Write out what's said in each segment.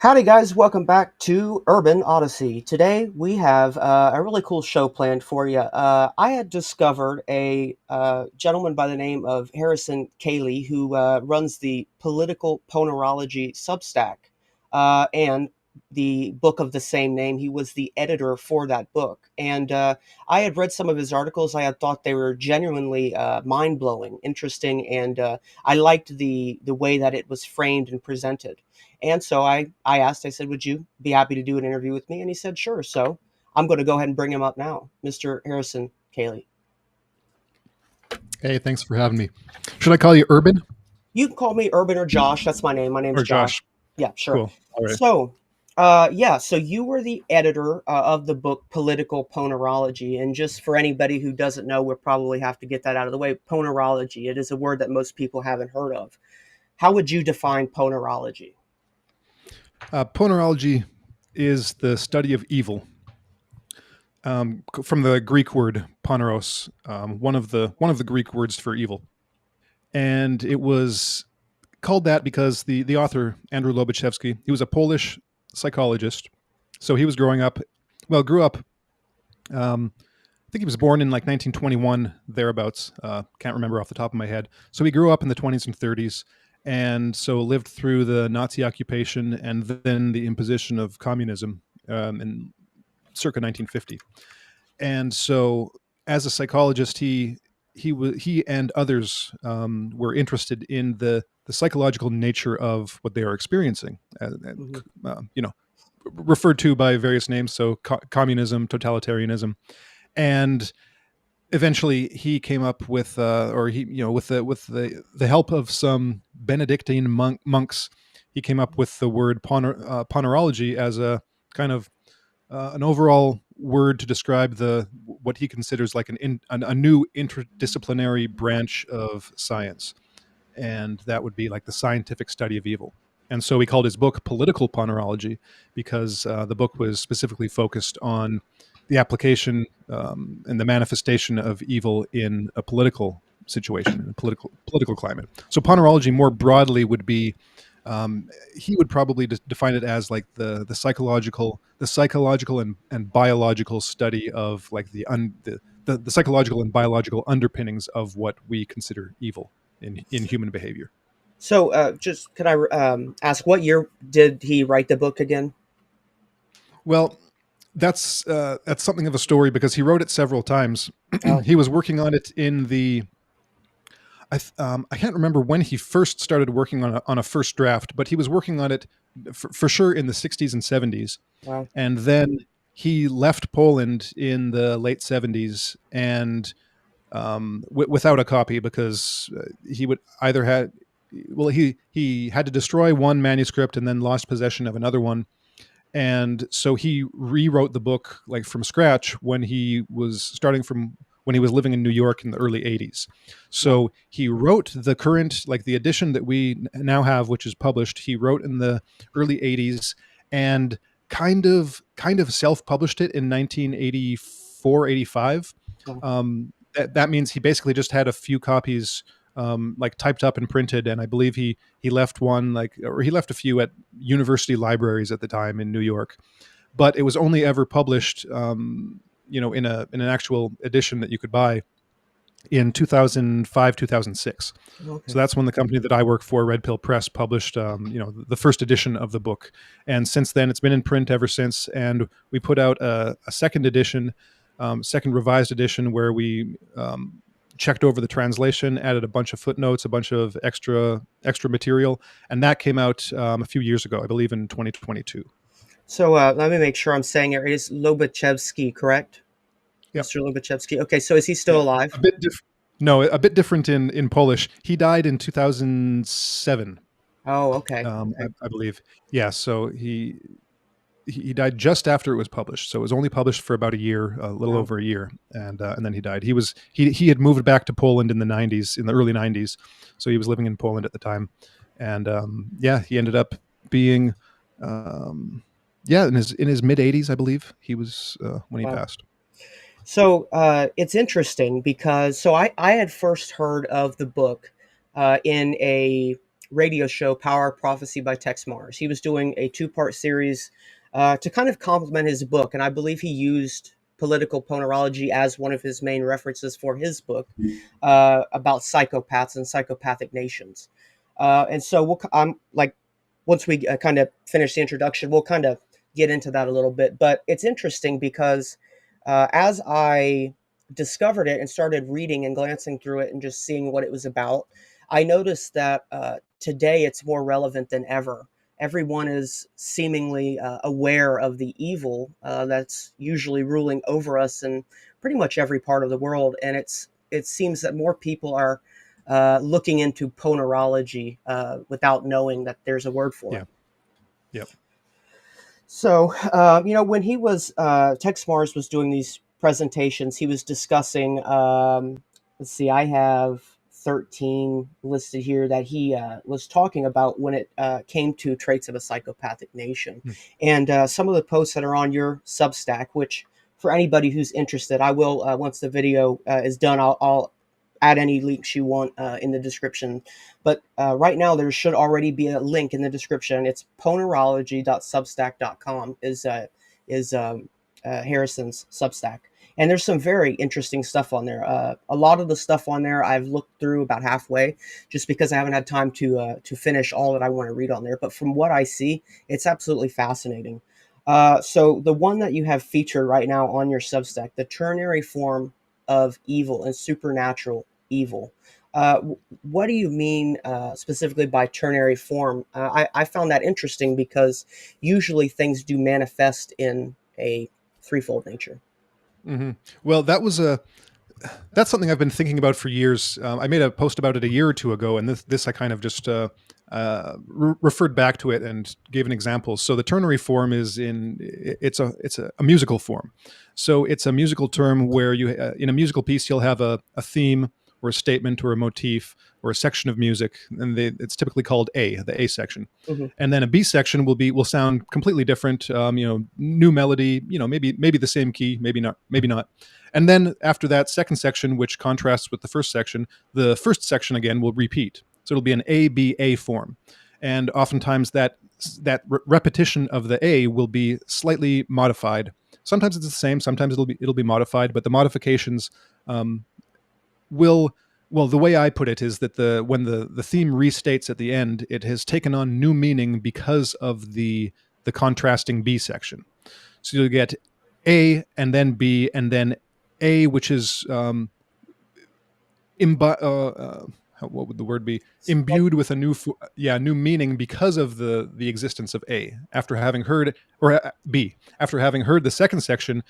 Howdy, guys. Welcome back to Urban Odyssey. Today we have a really cool show planned for you. I had discovered a gentleman by the name of Harrison Koehli who runs the Political Ponerology Substack and the book of the same name. He was the editor for that book. And I had read some of his articles. I had thought they were genuinely mind-blowing, interesting, and I liked the way that it was framed and presented. And so I asked, I said, would you be happy to do an interview with me? And he said, sure. So I'm going to go ahead and bring him up now, Mr. Harrison Koehli. Hey, thanks for having me. Should I call you Urban? You can call me Urban or Josh. That's my name. My name's Or Josh. Yeah, sure. Cool. All right. So you were the editor of the book Political Ponerology. And just for anybody who doesn't know, we'll probably have to get that out of the way. Ponerology, it is a word that most people haven't heard of. How would you define ponerology? Ponerology is the study of evil. From the Greek word poneros, one of the Greek words for evil, and it was called that because the author Andrew Łobaczewski, he was a Polish psychologist. So he was grew up. I think he was born in like 1921 thereabouts. Can't remember off the top of my head. So he grew up in the 20s and 30s. And so lived through the Nazi occupation and then the imposition of communism in circa 1950. And so, as a psychologist, he and others were interested in the psychological nature of what they are experiencing. Referred to by various names, so communism, totalitarianism, and eventually, he came up with, with the help of some Benedictine monks, he came up with the word ponerology as a kind of an overall word to describe what he considers like a new interdisciplinary branch of science, and that would be like the scientific study of evil. And so he called his book Political Ponerology because the book was specifically focused on the application and the manifestation of evil in a political situation, in a political climate. So ponerology more broadly would be, he would probably define it as like the psychological and biological study of like the psychological and biological underpinnings of what we consider evil in human behavior. So just could I ask, what year did he write the book again? Well, that's something of a story because he wrote it several times. He was working on it in the I can't remember when he first started working on a first draft, but he was working on it for sure in the 60s and 70s. Wow. And then he left Poland in the late 70s and without a copy because he would either he had to destroy one manuscript and then lost possession of another one. And so he rewrote the book like from scratch when he was living in New York in the early 80s. So he wrote the current, like the edition that we now have, which is published, he wrote in the early 80s and kind of self-published it in 1984, 85. That means he basically just had a few copies like typed up and printed, and I believe he left one he left a few at university libraries at the time in New York, but it was only ever published in an actual edition that you could buy in 2005, 2006. Okay. So that's when the company that I work for, Red Pill Press, published the first edition of the book, and since then it's been in print ever since. And we put out a second edition, second revised edition, where we checked over the translation, added a bunch of footnotes, a bunch of extra material, and that came out a few years ago, I believe in 2022. So let me make sure I'm saying it is Lobaczewski, correct? Yep. Mr. Lobaczewski. Okay, so is he still alive? A bit different in Polish. He died in 2007. Oh, okay. I believe. Yeah, so he died just after it was published. So it was only published for about a year, a little over a year, and then he died. He had moved back to Poland in the early 90s. So he was living in Poland at the time, and he ended up being in his mid 80s, I believe. He was when he passed. So it's interesting because I had first heard of the book in a radio show Power Prophecy by Tex Mars. He was doing a two-part series to kind of complement his book, and I believe he used political ponerology as one of his main references for his book about psychopaths and psychopathic nations. And so I'm like, once we kind of finish the introduction, we'll kind of get into that a little bit. But it's interesting because as I discovered it and started reading and glancing through it and just seeing what it was about, I noticed that today it's more relevant than ever. Everyone is seemingly aware of the evil that's usually ruling over us in pretty much every part of the world, and it seems that more people are looking into ponerology without knowing that there's a word for it. Yep. So, when he was, Tex Mars was doing these presentations, he was discussing, let's see, I have 13 listed here that he was talking about when it came to traits of a psychopathic nation. And some of the posts that are on your Substack, which for anybody who's interested, I will, once the video is done, I'll add any links you want in the description. But right now, there should already be a link in the description. It's ponerology.substack.com is Harrison's Substack. And there's some very interesting stuff on there. A lot of the stuff on there I've looked through about halfway, just because I haven't had time to finish all that I want to read on there. But from what I see, it's absolutely fascinating. So the one that you have featured right now on your Substack, the Ternary Form of Evil and Supernatural Evil. What do you mean specifically by ternary form? I found that interesting because usually things do manifest in a threefold nature. Mm-hmm. Well, that's something I've been thinking about for years. I made a post about it a year or two ago, and this I kind of just referred back to it and gave an example. So the ternary form it's a musical form. So it's a musical term where you in a musical piece you'll have a theme or a statement or a motif or a section of music, and it's typically called the A section. Mm-hmm. And then a B section will sound completely different. New melody. Maybe the same key, maybe not. And then after that second section, which contrasts with the first section again will repeat. So it'll be an A-B-A form, and oftentimes that repetition of the A will be slightly modified. Sometimes it's the same. Sometimes it'll be modified, but the modifications the way I put it is that when the theme restates at the end, it has taken on new meaning because of the contrasting B section. So you'll get A and then B and then A, which is what would the word be? Imbued with a new meaning because of the existence of A. After having heard B, after having heard the second section.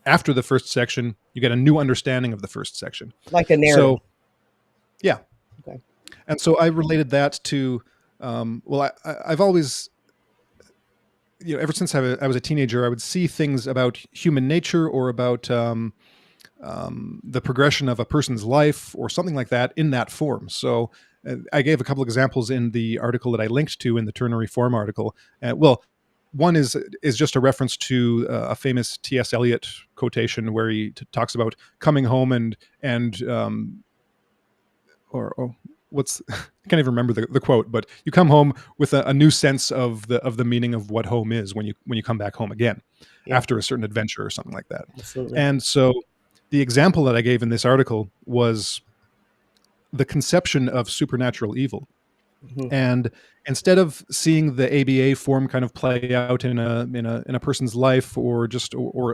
After the first section, you get a new understanding of the first section. Like a narrative. So, yeah. Okay. And so I related that to, I've always, ever since I was a teenager, I would see things about human nature or about the progression of a person's life or something like that in that form. So I gave a couple examples in the article that I linked to in the Ternary Form article. One is just a reference to a famous T.S. Eliot quotation where he talks about coming home and what's I can't even remember the quote, but you come home with a new sense of the meaning of what home is when you come back home again after a certain adventure or something like that. Absolutely. And so the example that I gave in this article was the conception of supernatural evil. Mm-hmm. And instead of seeing the ABA form kind of play out in a person's life or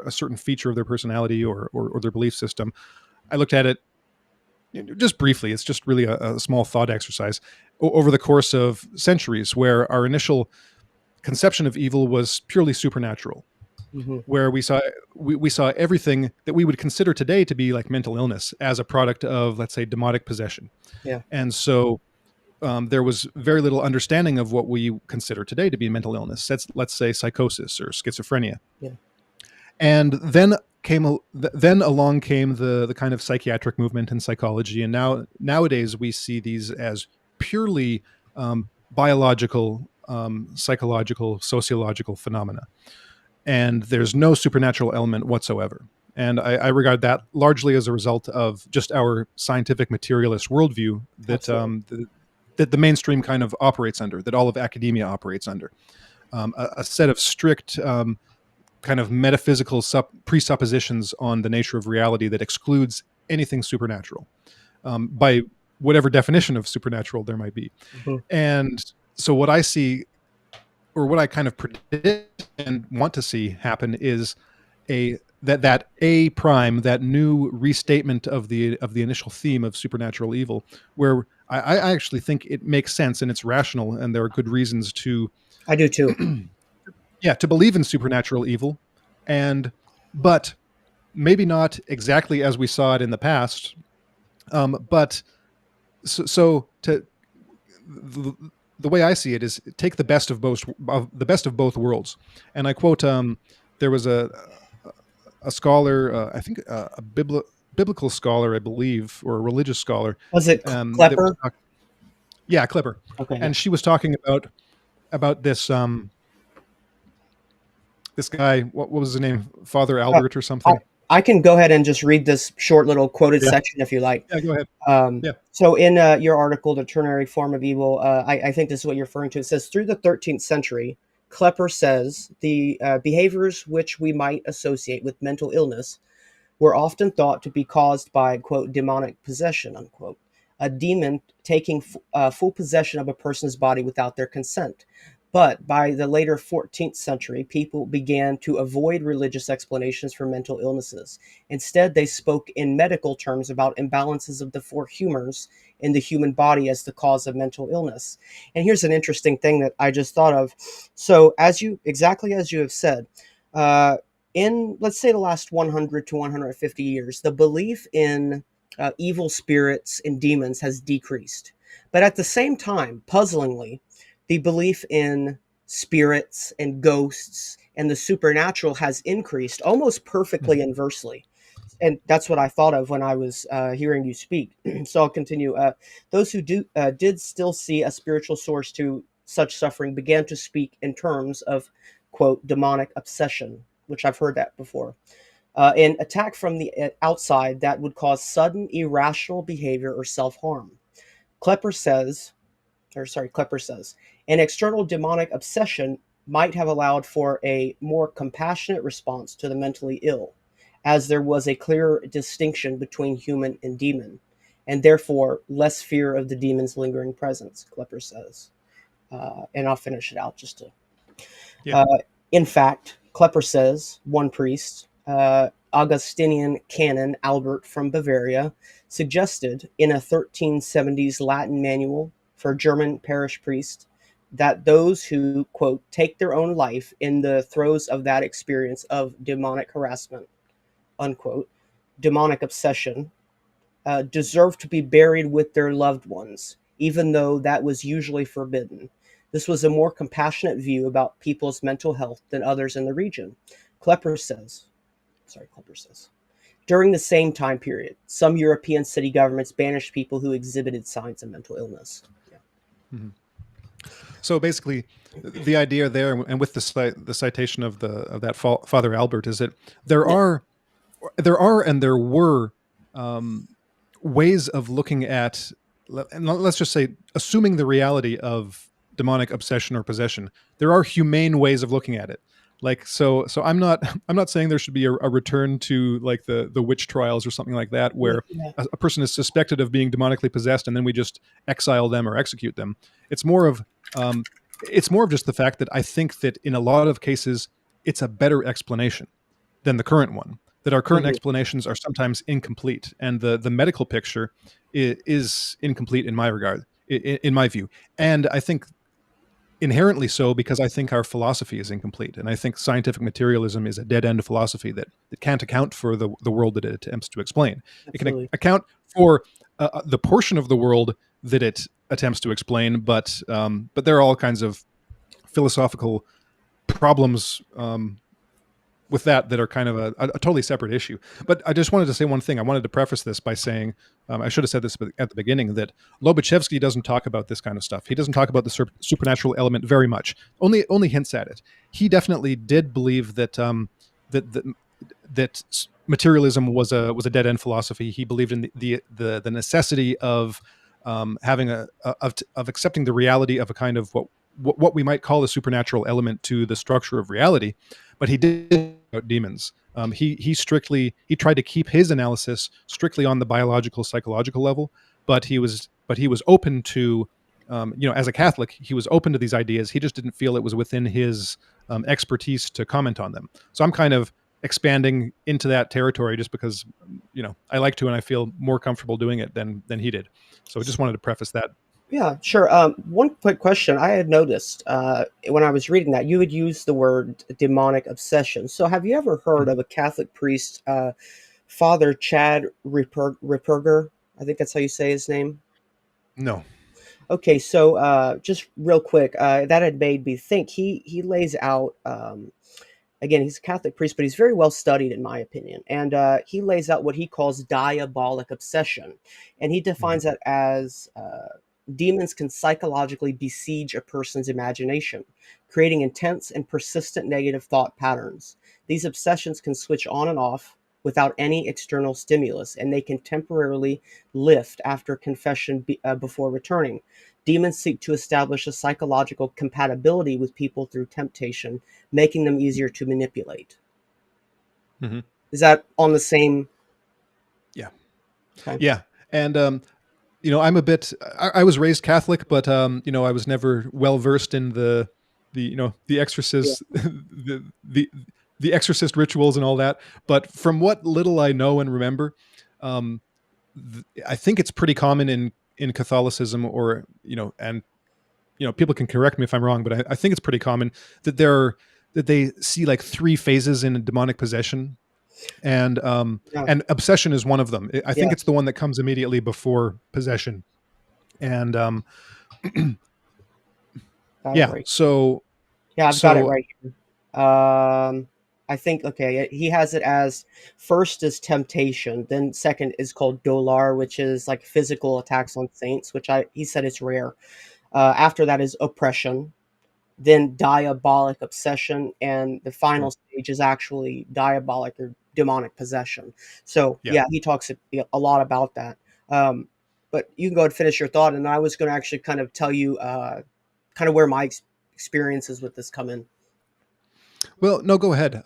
a certain feature of their personality or their belief system, I looked at it just briefly. It's just really a small thought exercise over the course of centuries, where our initial conception of evil was purely supernatural, mm-hmm. where we saw everything that we would consider today to be like mental illness as a product of, let's say, demonic possession. Yeah. And so there was very little understanding of what we consider today to be mental illness. Let's say psychosis or schizophrenia. Yeah. And then along came the kind of psychiatric movement in psychology, and nowadays we see these as purely biological, psychological, sociological phenomena, and there's no supernatural element whatsoever. And I regard that largely as a result of just our scientific materialist worldview that that the mainstream kind of operates under, that all of academia operates under. A set of strict kind of metaphysical presuppositions on the nature of reality that excludes anything supernatural, by whatever definition of supernatural there might be. Mm-hmm. And so what I see, or what I kind of predict and want to see happen, is that A prime, that new restatement of the initial theme of supernatural evil, where I actually think it makes sense and it's rational, and there are good reasons to. I do too. Yeah, to believe in supernatural evil, but maybe not exactly as we saw it in the past. But so to the way I see it is take the best of both worlds. And I quote, there was a scholar, I think a biblical scholar, I believe, or a religious scholar. Was it Klepper? Yeah, Klepper. Okay. And she was talking about this this guy. What was his name? Father Albert or something. I can go ahead and just read this short little quoted section if you like. Yeah, go ahead. So in your article, The Ternary Form of Evil, I think this is what you're referring to. It says, through the 13th century, Klepper says, the behaviors which we might associate with mental illness were often thought to be caused by, quote, demonic possession, unquote, a demon taking full possession of a person's body without their consent. But by the later 14th century, people began to avoid religious explanations for mental illnesses. Instead, they spoke in medical terms about imbalances of the four humors in the human body as the cause of mental illness. And here's an interesting thing that I just thought of. So exactly as you have said, in, let's say, the last 100 to 150 years, the belief in evil spirits and demons has decreased. But at the same time, puzzlingly, the belief in spirits and ghosts and the supernatural has increased almost perfectly inversely. And that's what I thought of when I was hearing you speak. So I'll continue. Those who did still see a spiritual source to such suffering began to speak in terms of, quote, demonic obsession, which I've heard that before. An attack from the outside that would cause sudden irrational behavior or self-harm. Klepper says, an external demonic obsession might have allowed for a more compassionate response to the mentally ill, as there was a clearer distinction between human and demon, and therefore less fear of the demon's lingering presence, Klepper says. And I'll finish it out just to... Yeah. In fact, Klepper says, one priest, Augustinian canon Albert from Bavaria, suggested in a 1370s Latin manual for German parish priests that those who, quote, take their own life in the throes of that experience of demonic harassment, unquote, demonic obsession, deserve to be buried with their loved ones, even though that was usually forbidden. This was a more compassionate view about people's mental health than others in the region. Klepper says, during the same time period, some European city governments banished people who exhibited signs of mental illness. Yeah. Mm-hmm. So basically, the idea there, and with the citation of that Father Albert, is that there are and there were ways of looking at, and let's just say, assuming the reality of demonic obsession or possession, there are humane ways of looking at it. Like, so I'm not saying there should be a return to like the witch trials or something like that, where a person is suspected of being demonically possessed and then we just exile them or execute them. It's more of just the fact that I think that in a lot of cases it's a better explanation than the current one. That our current explanations are sometimes incomplete, and the medical picture is incomplete in my regard, in my view, and I think inherently so, because I think our philosophy is incomplete, and I think scientific materialism is a dead-end philosophy that can't account for the world that it attempts to explain. Absolutely. It can account for the portion of the world that it attempts to explain, but there are all kinds of philosophical problems with that are kind of a totally separate issue. But I just wanted to say one thing. I wanted to preface this by saying, I should have said this at the beginning, that Lobaczewski doesn't talk about this kind of stuff. He doesn't talk about the supernatural element very much. Only hints at it. He definitely did believe that that materialism was a dead end philosophy. He believed in the necessity of having of accepting the reality of a kind of what we might call a supernatural element to the structure of reality, but he did about demons. He tried to keep his analysis strictly on the biological psychological level, but he was open to, as a Catholic, he was open to these ideas. He just didn't feel it was within his expertise to comment on them. So I'm kind of expanding into that territory just because I like to, and I feel more comfortable doing it than he did. So I just wanted to preface that. Yeah, sure. One quick question. I had noticed when I was reading that you would use the word demonic obsession. So, have you ever heard Mhm. of a Catholic priest, Father Chad Ripperger? I think that's how you say his name. No. Okay, so just real quick, that had made me think. He lays out again. He's a Catholic priest, but he's very well studied, in my opinion, and he lays out what he calls diabolic obsession, and he Mhm. defines that as demons can psychologically besiege a person's imagination, creating intense and persistent negative thought patterns. These obsessions can switch on and off without any external stimulus, and they can temporarily lift after confession before returning. Demons seek to establish a psychological compatibility with people through temptation, making them easier to manipulate. Mhm. Is that on the same? Yeah. Okay. Yeah. And I'm a bit. I was raised Catholic, but I was never well versed in the Yeah. exorcist, the exorcist rituals and all that. But from what little I know and remember, um, I think it's pretty common in Catholicism, or and people can correct me if I'm wrong, but I think it's pretty common that they see like three phases in demonic possession, and Yeah. obsession is one of them. I think it's Yes. the one that comes immediately before possession. And Got it yeah, right. so Yeah, I've got it so right here. I think okay, he has it as first is temptation, then second is called dolar, which is like physical attacks on saints, which he said it's rare. After that is oppression, then diabolic obsession, and the mm, final stage is actually diabolic or demonic possession. So yeah. yeah, he talks a lot about that. Um, but you can go ahead and finish your thought, and I was going to actually kind of tell you kind of where my experiences with this come in. Well, no, go ahead.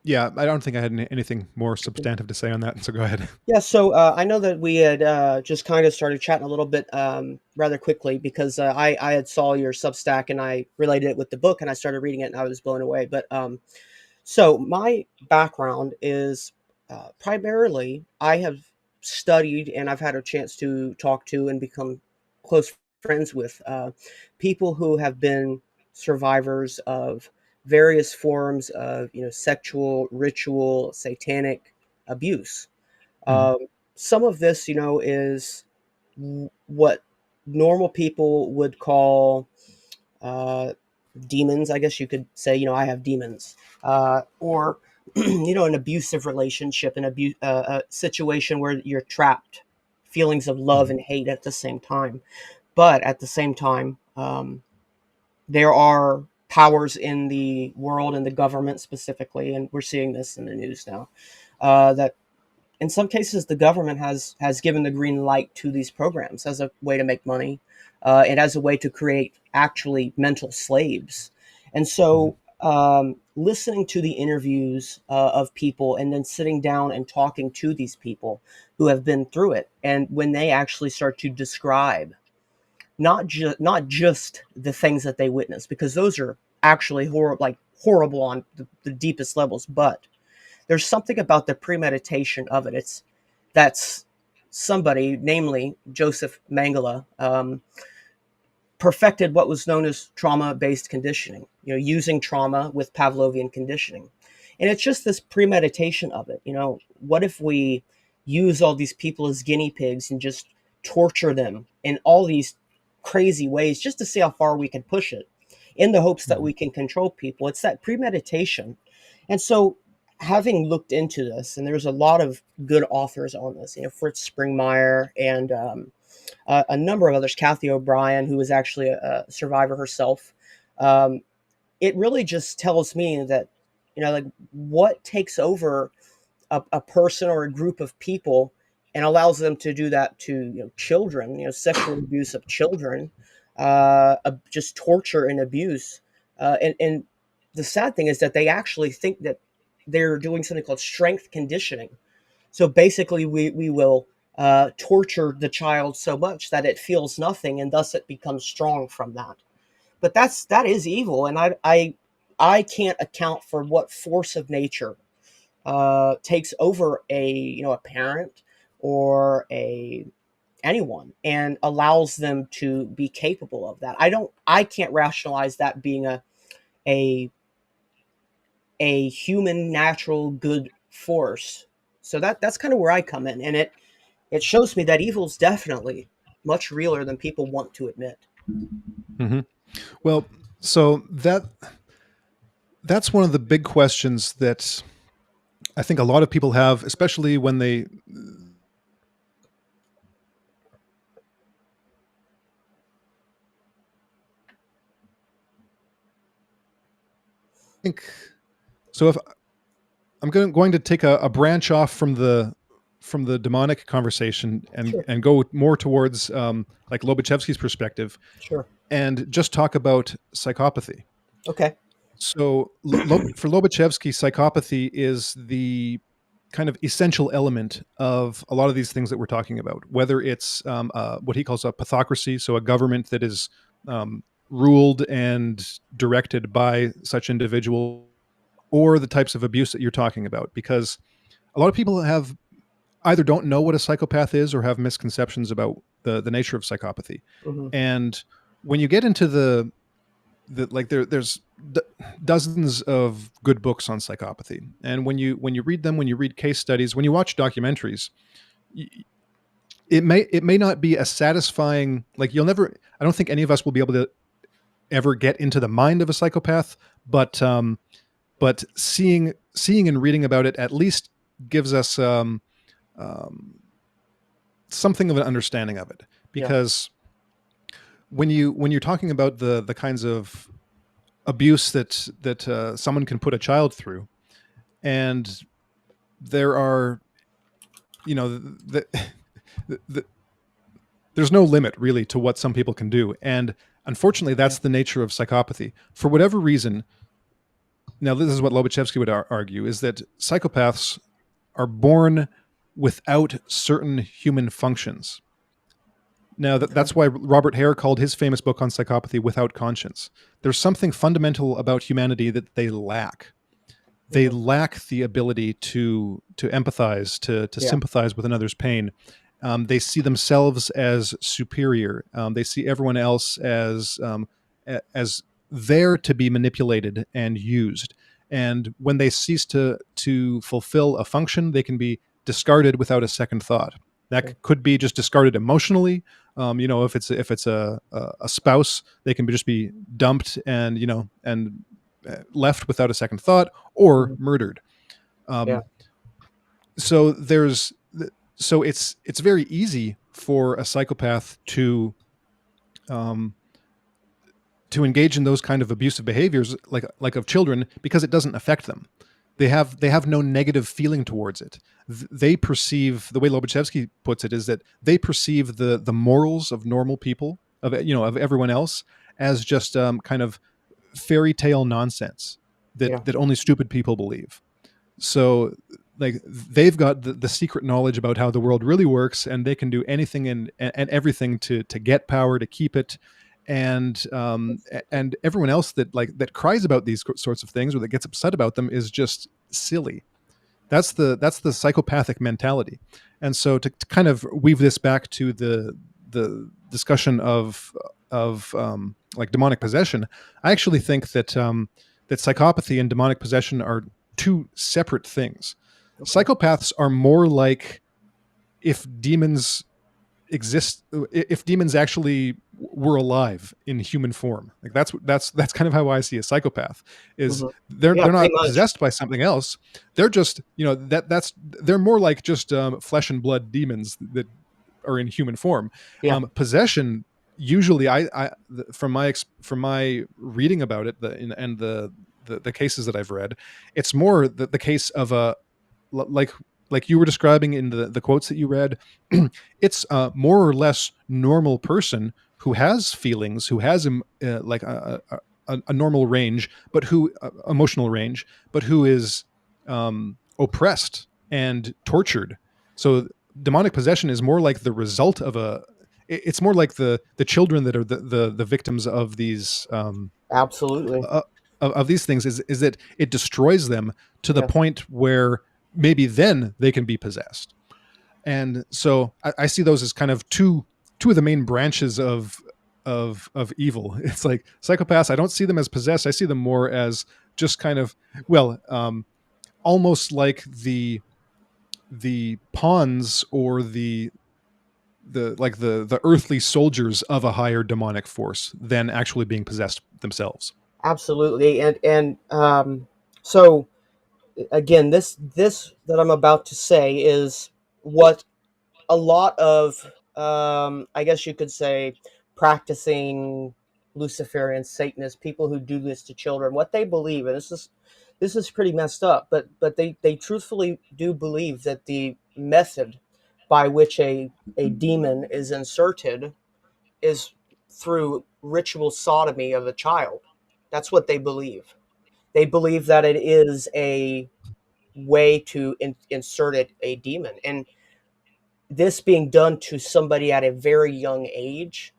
Yeah, I don't think I had anything more substantive to say on that. So go ahead. Yeah, so I know that we had just kind of started chatting a little bit rather quickly because I had saw your Substack and I related it with the book and I started reading it and I was blown away. But so my background is primarily I have studied and I've had a chance to talk to and become close friends with people who have been survivors of various forms of sexual, ritual, satanic abuse. Mhm. um, some of this, is what normal people would call uh, demons. I guess you could say, I have demons, or an abusive relationship, a situation where you're trapped, feelings of love Mhm. and hate at the same time. But at the same time, there are powers in the world and the government specifically, and we're seeing this in the news now, that in some cases the government has given the green light to these programs as a way to make money, and as a way to create actually mental slaves. And Mhm. so listening to the interviews of people and then sitting down and talking to these people who have been through it, and when they actually start to describe not just the things that they witness, because those are actually horrible on the deepest levels, but there's something about the premeditation of it. That's somebody, namely Joseph Mengele, perfected what was known as trauma-based conditioning. Using trauma with Pavlovian conditioning, and it's just this premeditation of it. What if we use all these people as guinea pigs and just torture them in all these crazy ways just to see how far we can push it, in the hopes that Mhm. we can control people? It's that premeditation. And so, having looked into this, and there's a lot of good authors on this, Fritz Springmeier and a number of others, Kathy O'Brien, who was actually a survivor herself. Um, it really just tells me that, like, what takes over a person or a group of people, and allows them to do that to, children, sexual abuse of children, just torture and abuse. And the sad thing is that they actually think that they're doing something called strength conditioning. So basically, we will torture the child so much that it feels nothing, and thus it becomes strong from that. But that is evil, and I can't account for what force of nature takes over a parent or a anyone and allows them to be capable of that. I can't rationalize that being a a human natural good force. So that's kind of where I come in, and it shows me that evil is definitely much realer than people want to admit. Mm-hmm. Well, so that's one of the big questions that I think a lot of people have, especially when they think. So if I'm going to take a branch off from the demonic conversation Sure, and go more towards like Lobaczewski's perspective sure. and just talk about psychopathy. Okay. So for Lobaczewski, psychopathy is the kind of essential element of a lot of these things that we're talking about, whether it's what he calls a pathocracy, so a government that is ruled and directed by such individuals, or the types of abuse that you're talking about. Because a lot of people have either don't know what a psychopath is or have misconceptions about the nature of psychopathy. Hmm. And when you get into like there's dozens of good books on psychopathy, and when you read them, when you read case studies, when you watch documentaries, it may not be a satisfying, like you'll never, I don't think any of us will be able to ever get into the mind of a psychopath, but seeing and reading about it at least gives us something of an understanding of it. Yeah. Because when you're talking about the kinds of abuse that someone can put a child through, and there are, there's no limit really to what some people can do, and unfortunately, that's the nature of psychopathy. For whatever reason, now this is what Lobaczewski would argue, is that psychopaths are born without certain human functions. Now, that's why Robert Hare called his famous book on psychopathy Without Conscience. There's something fundamental about humanity that they lack. They lack the ability to empathize, to sympathize with another's pain. They see themselves as superior. They see everyone else as there to be manipulated and used. And when they cease to fulfill a function, they can be discarded without a second thought. That could be just discarded emotionally. If it's a spouse, they can just be dumped and left without a second thought, or murdered. Yeah. So it's very easy for a psychopath to engage in those kind of abusive behaviors, like of children, because it doesn't affect them. They have no negative feeling towards it. They perceive, the way Lobaczewski puts it, is that they perceive the morals of normal people, of everyone else, as just kind of fairy tale nonsense that only stupid people believe. So like they've got the secret knowledge about how the world really works, and they can do anything and everything to get power, to keep it. And everyone else that cries about these sorts of things or that gets upset about them is just silly. That's the psychopathic mentality. And so to kind of weave this back to the discussion of like demonic possession, I actually think that that psychopathy and demonic possession are two separate things. Psychopaths are more like if demons exist, if demons actually were alive in human form. Like that's kind of how I see a psychopath. Is they're not possessed by something else. They're just they're more like just flesh and blood demons that are in human form. Possession, usually, I from my reading about it, and the cases that I've read, it's more the case of a, like like you were describing in the quotes that you read, it's a more or less normal person who has feelings, who has like a normal range, but who emotional range, but who is oppressed and tortured. So demonic possession is more like the result of it's more like the children that are the victims of these Absolutely. uh, of these things, is that it destroys them to the Yeah. point where maybe then they can be possessed. And so I see those as kind of two of the main branches of evil. It's like psychopaths, I don't see them as possessed. I see them more as just kind of, well, almost like the pawns, or the earthly soldiers of a higher demonic force than actually being possessed themselves. Absolutely. So again, this that I'm about to say is what a lot of, I guess you could say, practicing Luciferian Satanists, people who do this to children, what they believe, and this is pretty messed up, but they truthfully do believe that the method by which a demon is inserted is through ritual sodomy of a child. That's what they believe. They believe that it is a way to insert a demon, and this being done to somebody at a very young age,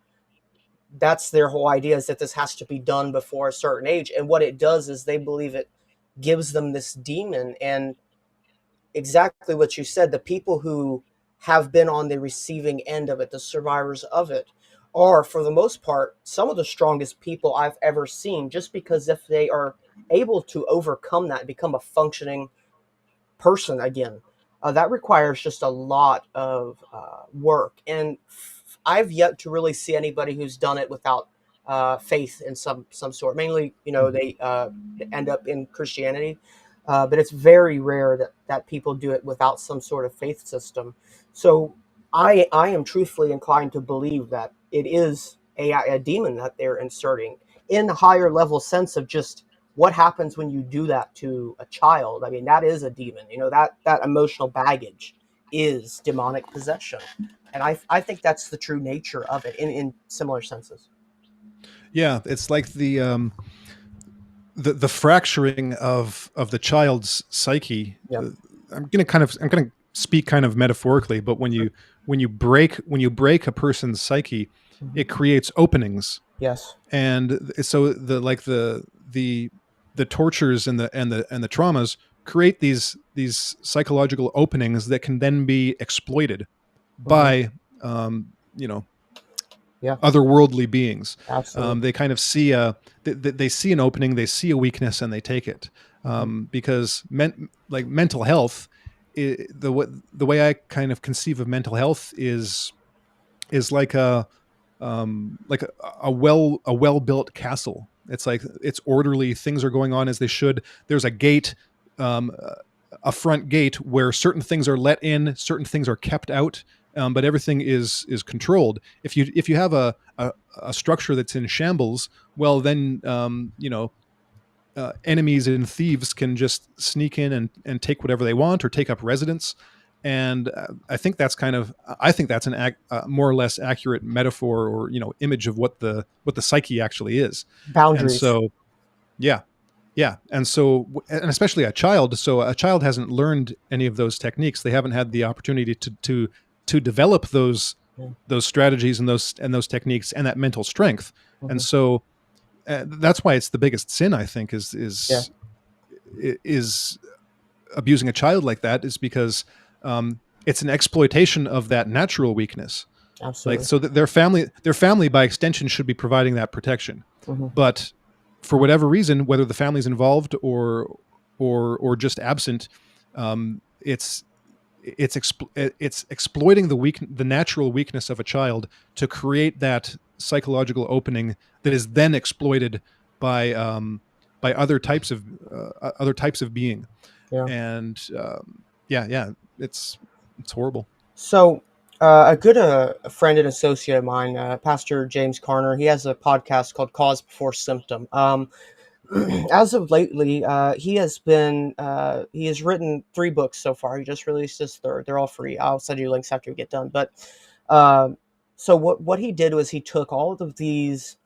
that's their whole idea, is that this has to be done before a certain age. And what it does is they believe it gives them this demon. And exactly what you said, the people who have been on the receiving end of it, the survivors of it, are for the most part some of the strongest people I've ever seen, just because if they are able to overcome that and become a functioning person again, that requires just a lot of work. And I've yet to really see anybody who's done it without faith in some sort. Mainly, they end up in Christianity, but it's very rare that people do it without some sort of faith system. So I am truthfully inclined to believe that it is a demon that they're inserting, in a higher level sense of just what happens when you do that to a child. I mean, that is a demon. That emotional baggage is demonic possession. And I think that's the true nature of it in similar senses. Yeah, it's like the fracturing of the child's psyche. Yeah. I'm gonna speak kind of metaphorically, but when you break a person's psyche, Mhm. it creates openings. Yes. And so the tortures and the traumas create these psychological openings that can then be exploited Hmm. by um, you know Yeah. otherworldly beings. Absolutely. They kind of see they see an opening, they see a weakness, and they take it. Hmm. Because like mental health, the way I kind of conceive of mental health is like a well built castle. It's like it's orderly. Things are going on as they should. There's a gate, um, a front gate where certain things are let in, certain things are kept out, but everything is controlled. If you have a structure that's in shambles, well then enemies and thieves can just sneak in and take whatever they want or take up residence. And I think that's more or less accurate metaphor, or image of what the psyche actually is. And Boundaries. so yeah, yeah, and especially a child. So a child hasn't learned any of those techniques. They haven't had the opportunity to develop Yeah. those strategies and those techniques and that mental strength. And Hmm. so that's why it's the biggest sin, I think, Yeah. is abusing a child like that, is because it's an exploitation of that natural weakness. Like, Absolutely. so that their family by extension should be providing that protection, Hmm. but for whatever reason, whether the family's involved or just absent, it's it's exploiting the natural weakness of a child to create that psychological opening that is then exploited by other types of being. Yeah. And yeah, it's horrible. So, a good friend and associate of mine, Pastor James Carner, he has a podcast called Cause Before Symptom. As of lately, he has written 3 books so far. He just released his third. They're all free. I'll send you links after we get done. But um, so what he did was he took all of these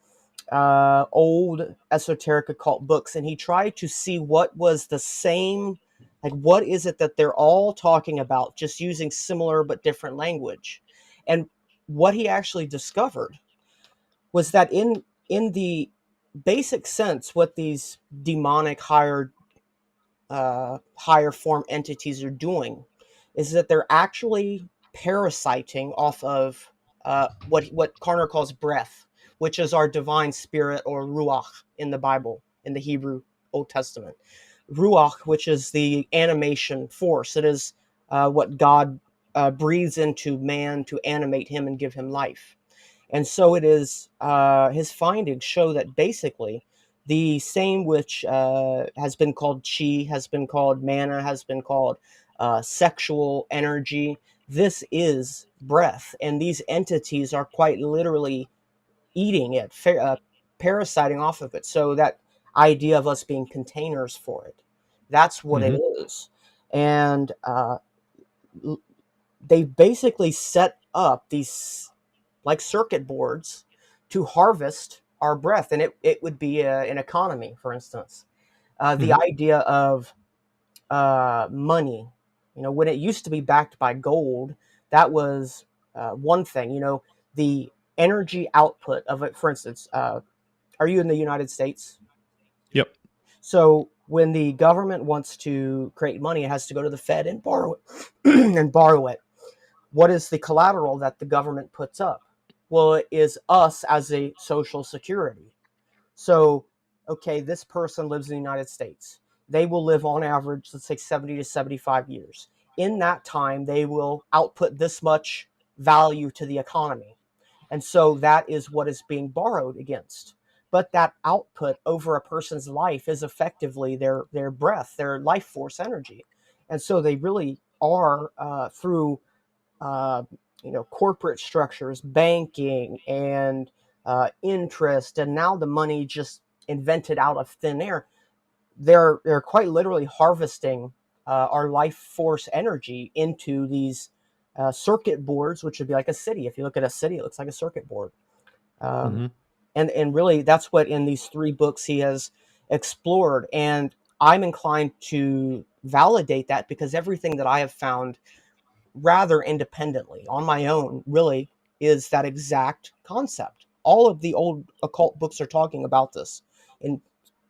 old esoteric occult books, and he tried to see what was the same, like what is it that they're all talking about, just using similar but different language. And what he actually discovered was that in the basic sense, what these demonic higher form entities are doing is that they're actually parasiting off of what Carner calls breath, which is our divine spirit, or ruach in the Bible, in the Hebrew Old Testament. Ruach, which is the animation force. It is what God breathes into man to animate him and give him life. And so it is, his findings show that basically the same which has been called chi, has been called mana, has been called sexual energy. This is breath. And these entities are quite literally eating it, parasiting off of it. So that idea of us being containers for it, that's what it Hmm. is. And they basically set up these like circuit boards to harvest our breath. And it would be an economy, for instance. The Hmm. idea of money, when it used to be backed by gold, that was one thing. The energy output of it, for instance, are you in the United States? Yep. So when the government wants to create money, it has to go to the Fed and borrow it and borrow it. What is the collateral that the government puts up? Well, it is us as a social security. So, okay, this person lives in the United States. They will live on average, let's say 70 to 75 years. In that time, they will output this much value to the economy. And so that is what is being borrowed against. But that output over a person's life is effectively their breath, their life force energy. And so they really are, through uh, corporate structures, banking, and interest, and now the money just invented out of thin air. They're quite literally harvesting our life force energy into these circuit boards, which would be like a city. If you look at a city, it looks like a circuit board. Um, Hmm. and really, that's what in these 3 books he has explored. And I'm inclined to validate that because everything that I have found rather independently on my own really is that exact concept. All of the old occult books are talking about this in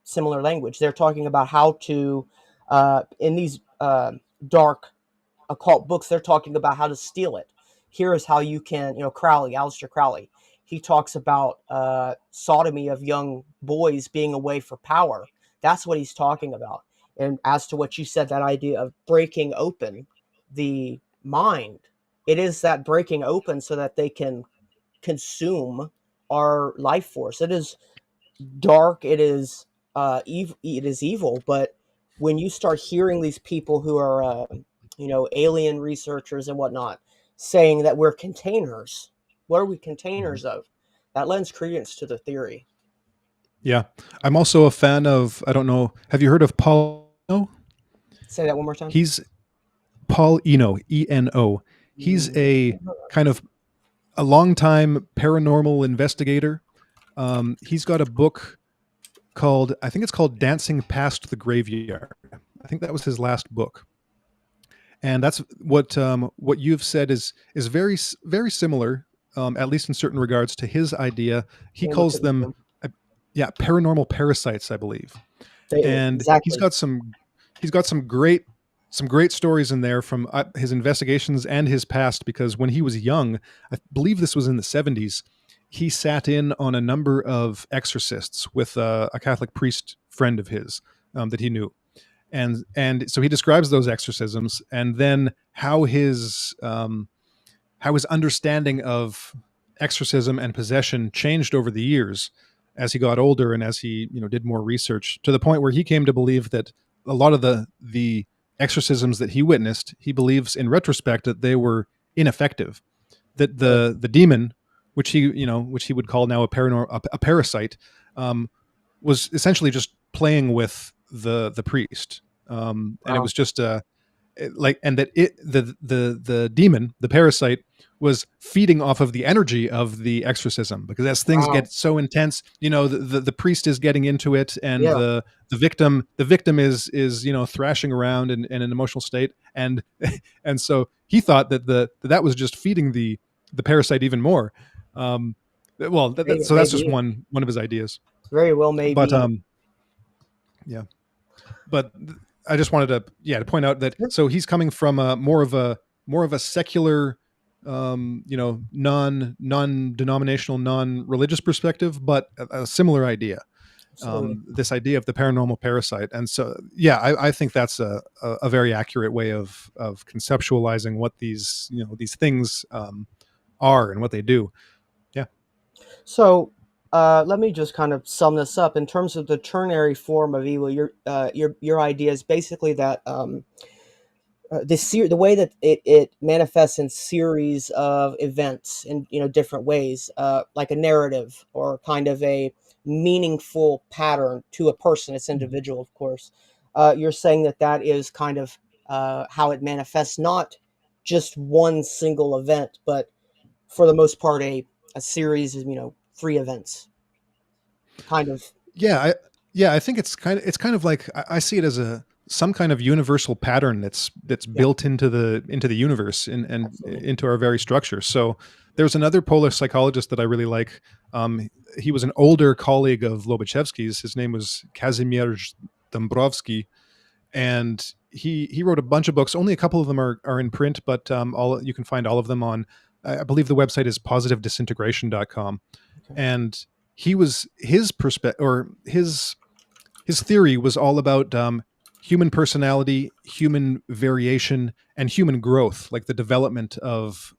similar language. They're talking about how to, in these dark occult books, they're talking about how to steal it. Here is how you can, Crowley, Aleister Crowley, he talks about sodomy of young boys being a way for power. That's what he's talking about. And as to what you said, that idea of breaking open the mind, it is that breaking open so that they can consume our life force. It is dark, it is it is evil. But when you start hearing these people who are alien researchers and whatnot saying that we're containers, what are we Hmm. containers of, that lends credence to the theory. Yeah. I'm also a fan of, I don't know, have you heard of Paul Eno? Say that one more time. He's Paul Eno, Eno. He's Mm, a kind of a longtime paranormal investigator. He's got a book called, I think it's called Dancing Past the Graveyard. I think that was his last book. And that's what you've said is very similar, at least in certain regards, to his idea. He let me look calls at this them, one. uh, yeah, paranormal parasites, I believe. And Exactly. he's got some great stories in there from his investigations and his past. Because when he was young, I believe this was in the 70s, he sat in on a number of exorcists with a Catholic priest friend of his that he knew, and so he describes those exorcisms, and then how his understanding of exorcism and possession changed over the years as he got older and as he did more research, to the point where he came to believe that a lot of the exorcisms that he witnessed, he believes in retrospect that they were ineffective, that Right. the demon, which he would call now a parasite, was essentially just playing with the priest, and it Wow. was just and that the demon, the parasite, was feeding off of the energy of the exorcism, because as things Wow. get so intense, the priest is getting into it, and Yeah. the victim is thrashing around in an emotional state, and and so he thought that was just feeding the parasite even more. Well, so that's just Maybe. one of his ideas. Very well But maybe. yeah, but I just wanted to point out that, Sure. so he's coming from a more of a secular, non-denominational, non-religious perspective, but a similar idea. Absolutely. This idea of the paranormal parasite, and so yeah, I think that's a very accurate way of conceptualizing what these things are and what they do. Yeah. So, let me just kind of sum this up in terms of the ternary form of evil. Your idea is basically that the way that it manifests in series of events in different ways, like a narrative or kind of a meaningful pattern to a person. It's individual, of course. You're saying that that is kind of how it manifests, not just one single event, but for the most part a series of three events, kind of. Yeah, I think it's kind of like, I see it as some kind of universal pattern that's Yeah, built into the universe, and absolutely. into our very structure. So there's another Polish psychologist that I really like. He was an older colleague of Lobaczewski's. His name was Kazimierz Dąbrowski, and he wrote a bunch of books. Only a couple of them are in print, but all you can find all of them on. I believe the website is positiveddisintegration.com, Okay. and his perspective, or his theory was all about human personality, human variation, and human growth, like the development of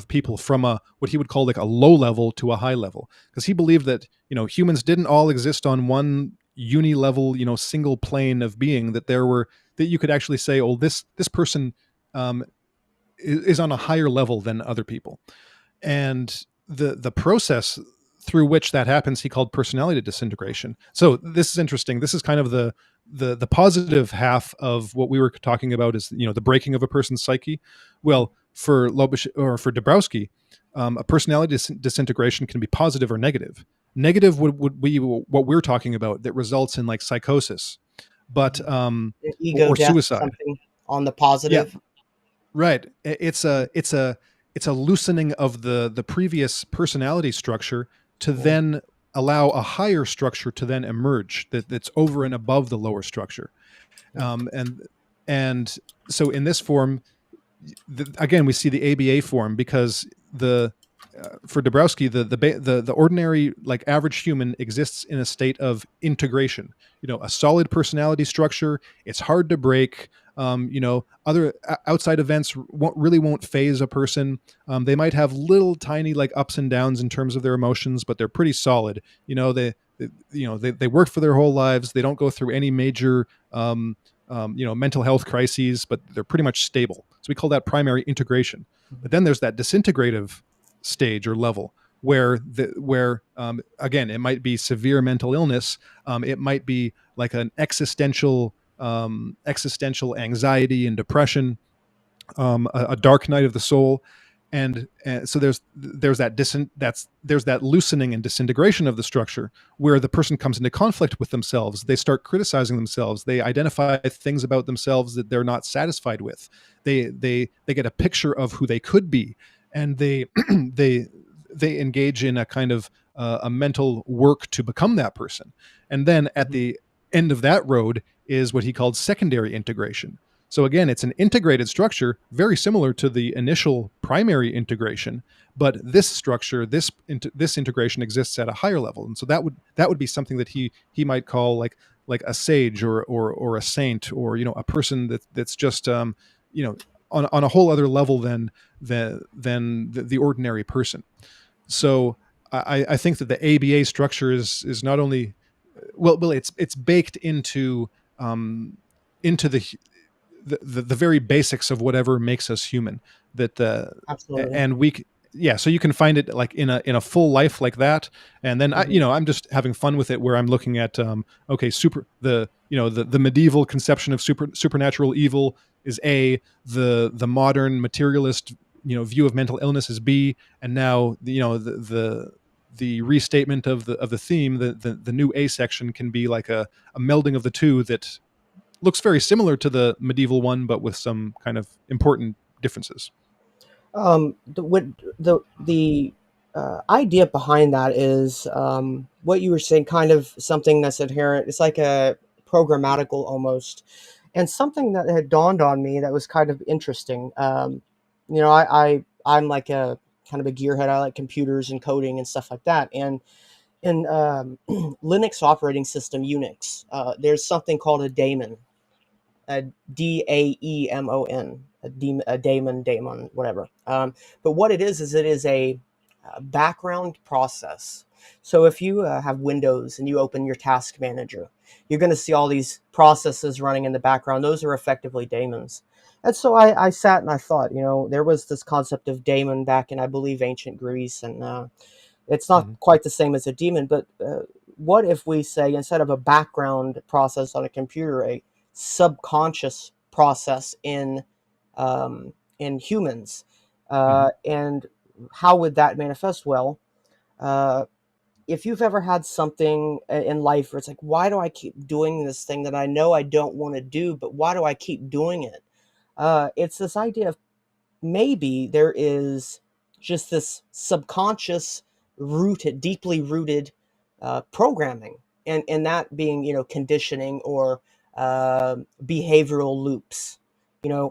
people from a what he would call like a low level to a high level, because he believed that humans didn't all exist on one uni level, single plane of being, that you could actually say, oh, this person um, is on a higher level than other people, and the process through which that happens he called personality disintegration. So this is interesting. This is kind of the positive half of what we were talking about, is the breaking of a person's psyche. Well, for Lobish or for Dabrowski, a personality disintegration can be positive or negative. Negative would be what we're talking about, that results in like psychosis, but Ego or death, suicide. something on the Yeah, positive. right. It's a loosening of the previous personality structure, to Yeah. then allow a higher structure to then emerge, that's over and above the lower structure. Yeah. And so in this form, again, we see the ABA form, because the for Dabrowski, the ordinary, like, average human exists in a state of integration. A solid personality structure. It's hard to break. Other outside events won't phase a person. They might have little tiny, like, ups and downs in terms of their emotions, but they're pretty solid. They work for their whole lives. They don't go through any major mental health crises, but they're pretty much stable. So we call that primary integration. But then there's that disintegrative stage or level, where again, it might be severe mental illness. It might be like an existential anxiety and depression, a dark night of the soul. And so there's that loosening and disintegration of the structure, where the person comes into conflict with themselves. They start criticizing themselves. They identify things about themselves that they're not satisfied with. They get a picture of who they could be, and they they engage in a kind of a mental work to become that person. And then at Mhm. the end of that road is what he called secondary integration. So again, it's an integrated structure, very similar to the initial primary integration, but this structure, this integration exists at a higher level, and so that would be something that he might call like a sage, or a saint, or a person that's just on a whole other level than the ordinary person. So I think that the ABA structure is not only, well, it's baked into the very basics of whatever makes us human. That Absolutely. and we yeah, so you can find it like in a full life like that, and then Hmm. I'm just having fun with it, where I'm looking at okay, the medieval conception of supernatural evil is A, the modern materialist view of mental illness is B, and now the restatement of the theme, the new A section can be like a melding of the two that looks very similar to the medieval one, but with some kind of important differences. What the idea behind that is what you were saying, kind of something that's inherent. It's like a programmatical almost, and something that had dawned on me that was kind of interesting. I'm like a kind of a gearhead. I like computers and coding and stuff like that. And in Linux operating system Unix, there's something called a daemon, a Daemon, daemon, whatever. But what it is it is a background process. So if you have Windows and you open your task manager, you're going to see all these processes running in the background. Those are effectively daemons. And so I sat and I thought, there was this concept of daemon back in, I believe, ancient Greece, and it's not Mm-hmm. quite the same as a demon, but what if we say, instead of a background process on a computer, a subconscious process in humans? Mm-hmm. And how would that manifest? Well, uh, if you've ever had something in life where it's like, why do I keep doing this thing that I know I don't want to do, but why do I keep doing it? It's this idea of maybe there is just this subconscious rooted, deeply rooted programming, and that being, conditioning or behavioral loops.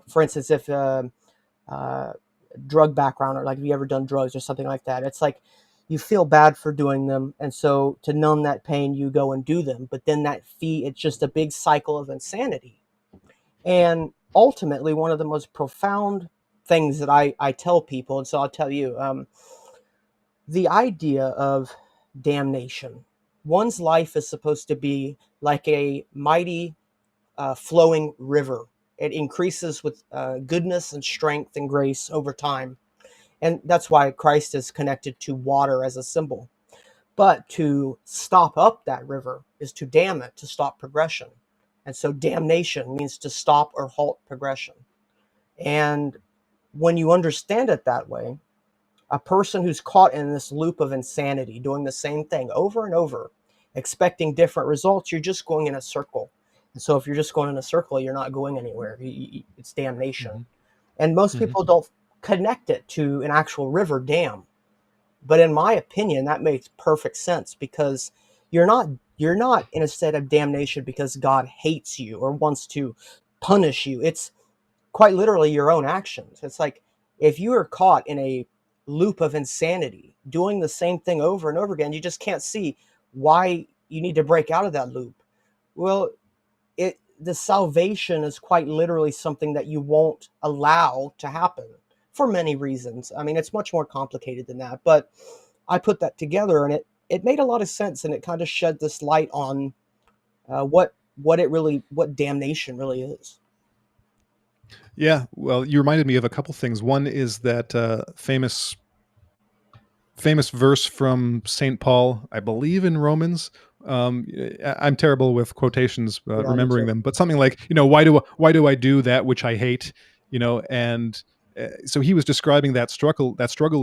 For instance, if uh, drug background, or like, have you ever done drugs or something like that? It's like you feel bad for doing them, and so to numb that pain, you go and do them. But then that fee, it's just a big cycle of insanity. And ultimately, one of the most profound things that I tell people, and so I'll tell you, the idea of damnation. One's life is supposed to be like a mighty flowing river. It increases with goodness and strength and grace over time. And that's why Christ is connected to water as a symbol. But to stop up that river is to dam it, to stop progression. And so damnation means to stop or halt progression. And when you understand it that way, a person who's caught in this loop of insanity, doing the same thing over and over, expecting different results, you're just going in a circle. And so if you're just going in a circle, you're not going anywhere. It's damnation. Mm-hmm. And most Mm-hmm. people don't connect it to an actual river dam. But in my opinion, that makes perfect sense, because you're not you're not in a state of damnation because God hates you or wants to punish you. It's quite literally your own actions. It's like, if you are caught in a loop of insanity, doing the same thing over and over again, you just can't see why you need to break out of that loop. Well, the salvation is quite literally something that you won't allow to happen for many reasons. I mean, it's much more complicated than that, but I put that together, and it made a lot of sense, and it kind of shed this light on what damnation really is. Yeah, well, you reminded me of a couple things. One is that famous verse from Saint Paul, I believe in Romans. I'm terrible with quotations, Yeah, me remembering too. them, but something like, why do I do that which I hate? And so he was describing that struggle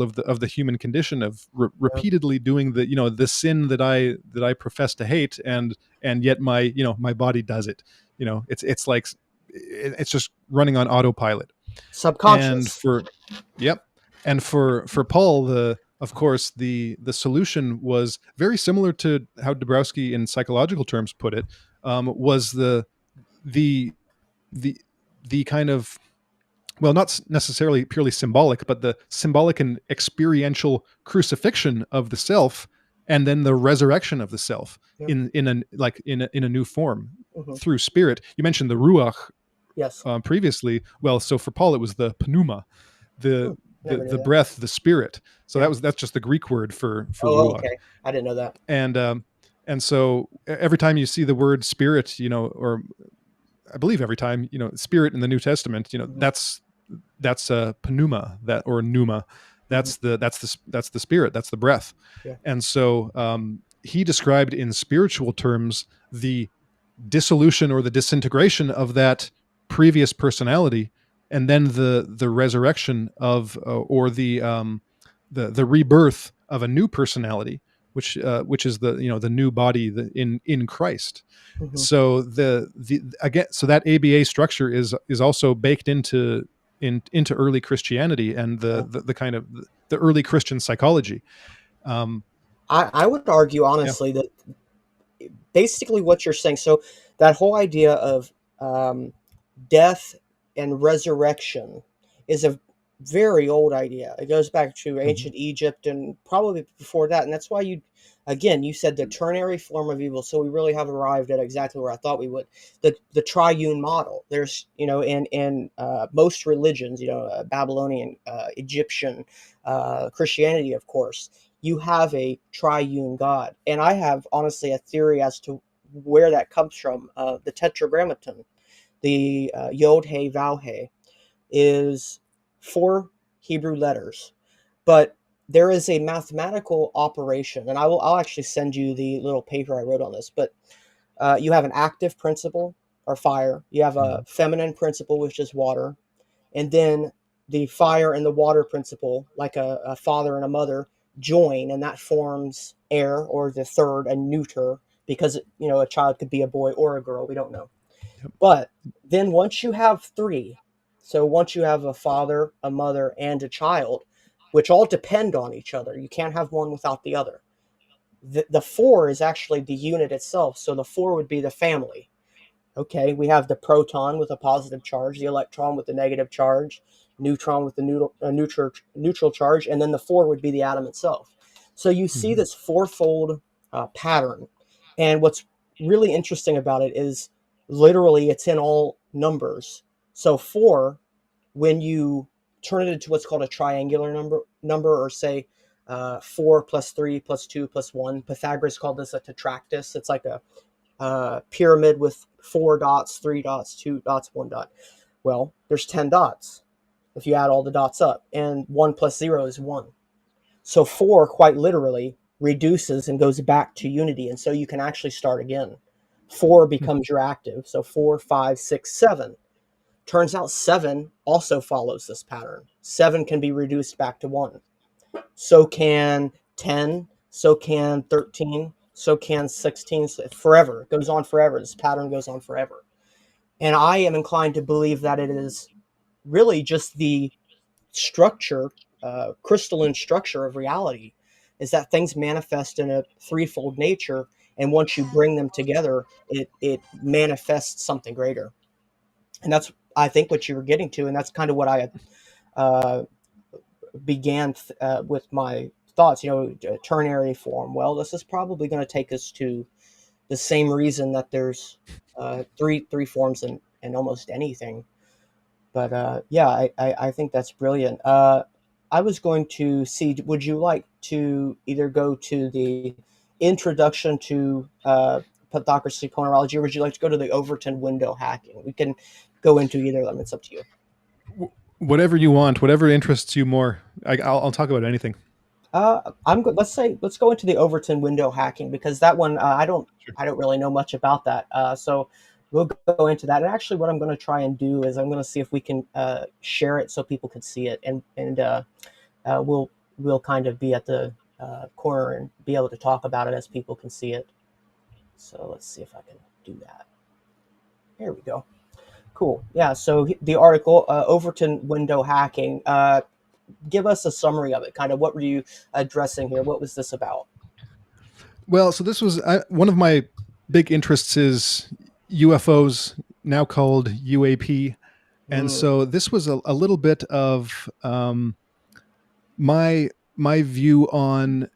of the human condition of Yeah. repeatedly doing the sin that I profess to hate, and yet my body does it. It's like it's just running on autopilot. And Subconscious. for Yep. And for Paul, the of course the solution was very similar to how Dabrowski in psychological terms put it. Was the the the kind of, well, not necessarily purely symbolic, but the symbolic and experiential crucifixion of the self, and then the resurrection of the self Yep. in a new form Hmm. through spirit. You mentioned the ruach Yes. previously. Well, so for Paul, it was the pneuma, Hmm. the the Never knew the that. breath, the spirit. So Yeah. that's just the Greek word for Oh, ruach. okay. I didn't know that. And so every time you see the word spirit, or I believe every time spirit in the New Testament, Hmm. that's pneuma, that or pneuma. That's the spirit. That's the breath. Yeah. And so he described in spiritual terms the dissolution or the disintegration of that previous personality, and then the resurrection of the rebirth of a new personality, which is the new body in Christ. Mm-hmm. So so that ABA structure is also baked into early Christianity and the kind of the early Christian psychology. I would argue Yeah. honestly that basically what you're saying. So that whole idea of um, death and resurrection is a very old idea. It goes back to Mhm. ancient Egypt and probably before that. And that's why you said the ternary form of evil. So we really have arrived at exactly where I thought we would. The triune model. There's, in most religions, Babylonian, Egyptian, Christianity, of course, you have a triune God. And I have honestly a theory as to where that comes from. The Tetragrammaton, the Yod He Vav He, is 4 Hebrew letters, but there is a mathematical operation, and I'll actually send you the little paper I wrote on this. But you have an active principle, or fire. You have a Mhm. feminine principle, which is water, and then the fire and the water principle, like a father and a mother, join, and that forms air, or the third, a neuter, because a child could be a boy or a girl. We don't know. Yep. But then once you have 3, so once you have a father, a mother, and a child, which all depend on each other, you can't have one without the other. The 4 is actually the unit itself. So the 4 would be the family. Okay, we have the proton with a positive charge, the electron with the negative charge, neutron with the neutral charge, and then the 4 would be the atom itself. So you see Mhm. this fourfold pattern. And what's really interesting about it is literally it's in all numbers. So 4, when you turn it into what's called a triangular number, or say 4 plus 3 plus 2 plus 1, Pythagoras called this a tetractys. It's like a pyramid with 4 dots, 3 dots, 2 dots, 1 dot. Well, there's 10 dots if you add all the dots up, and 1 plus 0 is 1. So 4 quite literally reduces and goes back to unity, and so you can actually start again. 4 becomes your active. So 4, 5, 6, 7. Turns out 7 also follows this pattern. 7 can be reduced back to 1. So can 10, so can 13, so can 16, forever. It goes on forever. This pattern goes on forever. And I am inclined to believe that it is really just the structure, crystalline structure of reality, is that things manifest in a threefold nature. And once you bring them together, it manifests something greater. And that's, I think, what you were getting to. And that's kind of what I uh, began with my thoughts, ternary form. Well, this is probably going to take us to the same reason that there's three forms in almost anything. But yeah, I think that's brilliant. I was going to see, would you like to either go to the introduction to Pathocracy, Ponerology, or would you like to go to the Overton window hacking? We can go into either of them. It's up to you. Whatever you want, whatever interests you more. I'll talk about anything. Let's go into the Overton window hacking, because that one Sure. I don't really know much about that. So we'll go into that. And actually, what I'm going to try and do is I'm going to see if we can share it so people can see it, and we'll kind of be at the corner and be able to talk about it as people can see it. So let's see if I can do that. There we go. Cool. Yeah. So the article, Overton window hacking. Give us a summary of it. Kind of what were you addressing here? What was this about? Well, so this was one of my big interests is UFOs, now called UAP, and Mm, so this was a little bit of my view on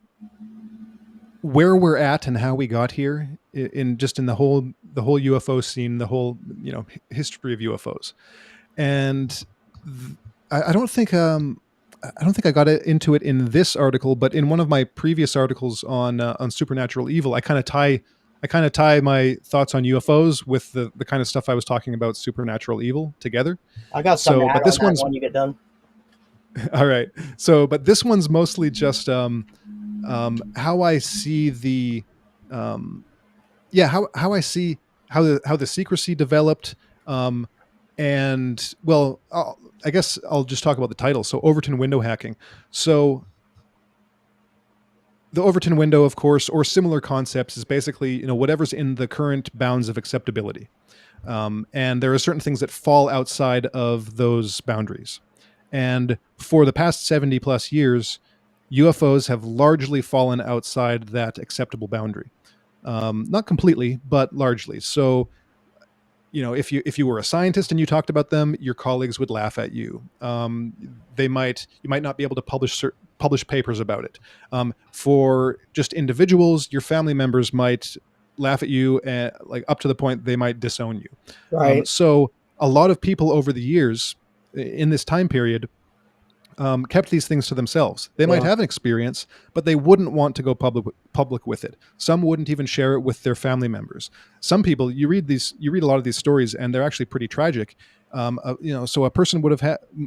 where we're at and how we got here in just in the whole UFO scene, the whole history of UFOs, and I don't think I don't think I got into it in this article, but in one of my previous articles on supernatural evil, I kind of tie my thoughts on UFOs with the kind of stuff I was talking about supernatural evil together. I got something So, to add but on this that one's when you get done. All right. So, but this one's mostly just how I see um, how I see how the secrecy developed, um, and well, I guess I'll just talk about the title. So, Overton window hacking. So, the Overton window, of course, or similar concepts, is basically whatever's in the current bounds of acceptability, and there are certain things that fall outside of those boundaries. And for the past 70 plus years, UFOs have largely fallen outside that acceptable boundary. Not completely, but largely. So, if you were a scientist and you talked about them, your colleagues would laugh at you. You might not be able to publish papers about it. For just individuals, your family members might laugh at you, and like up to the point they might disown you. Right. So a lot of people over the years in this time period kept these things to themselves. They might Yeah. have an experience, but they wouldn't want to go public with it. Some wouldn't even share it with their family members. Some people, you read a lot of these stories, and they're actually pretty tragic. So a person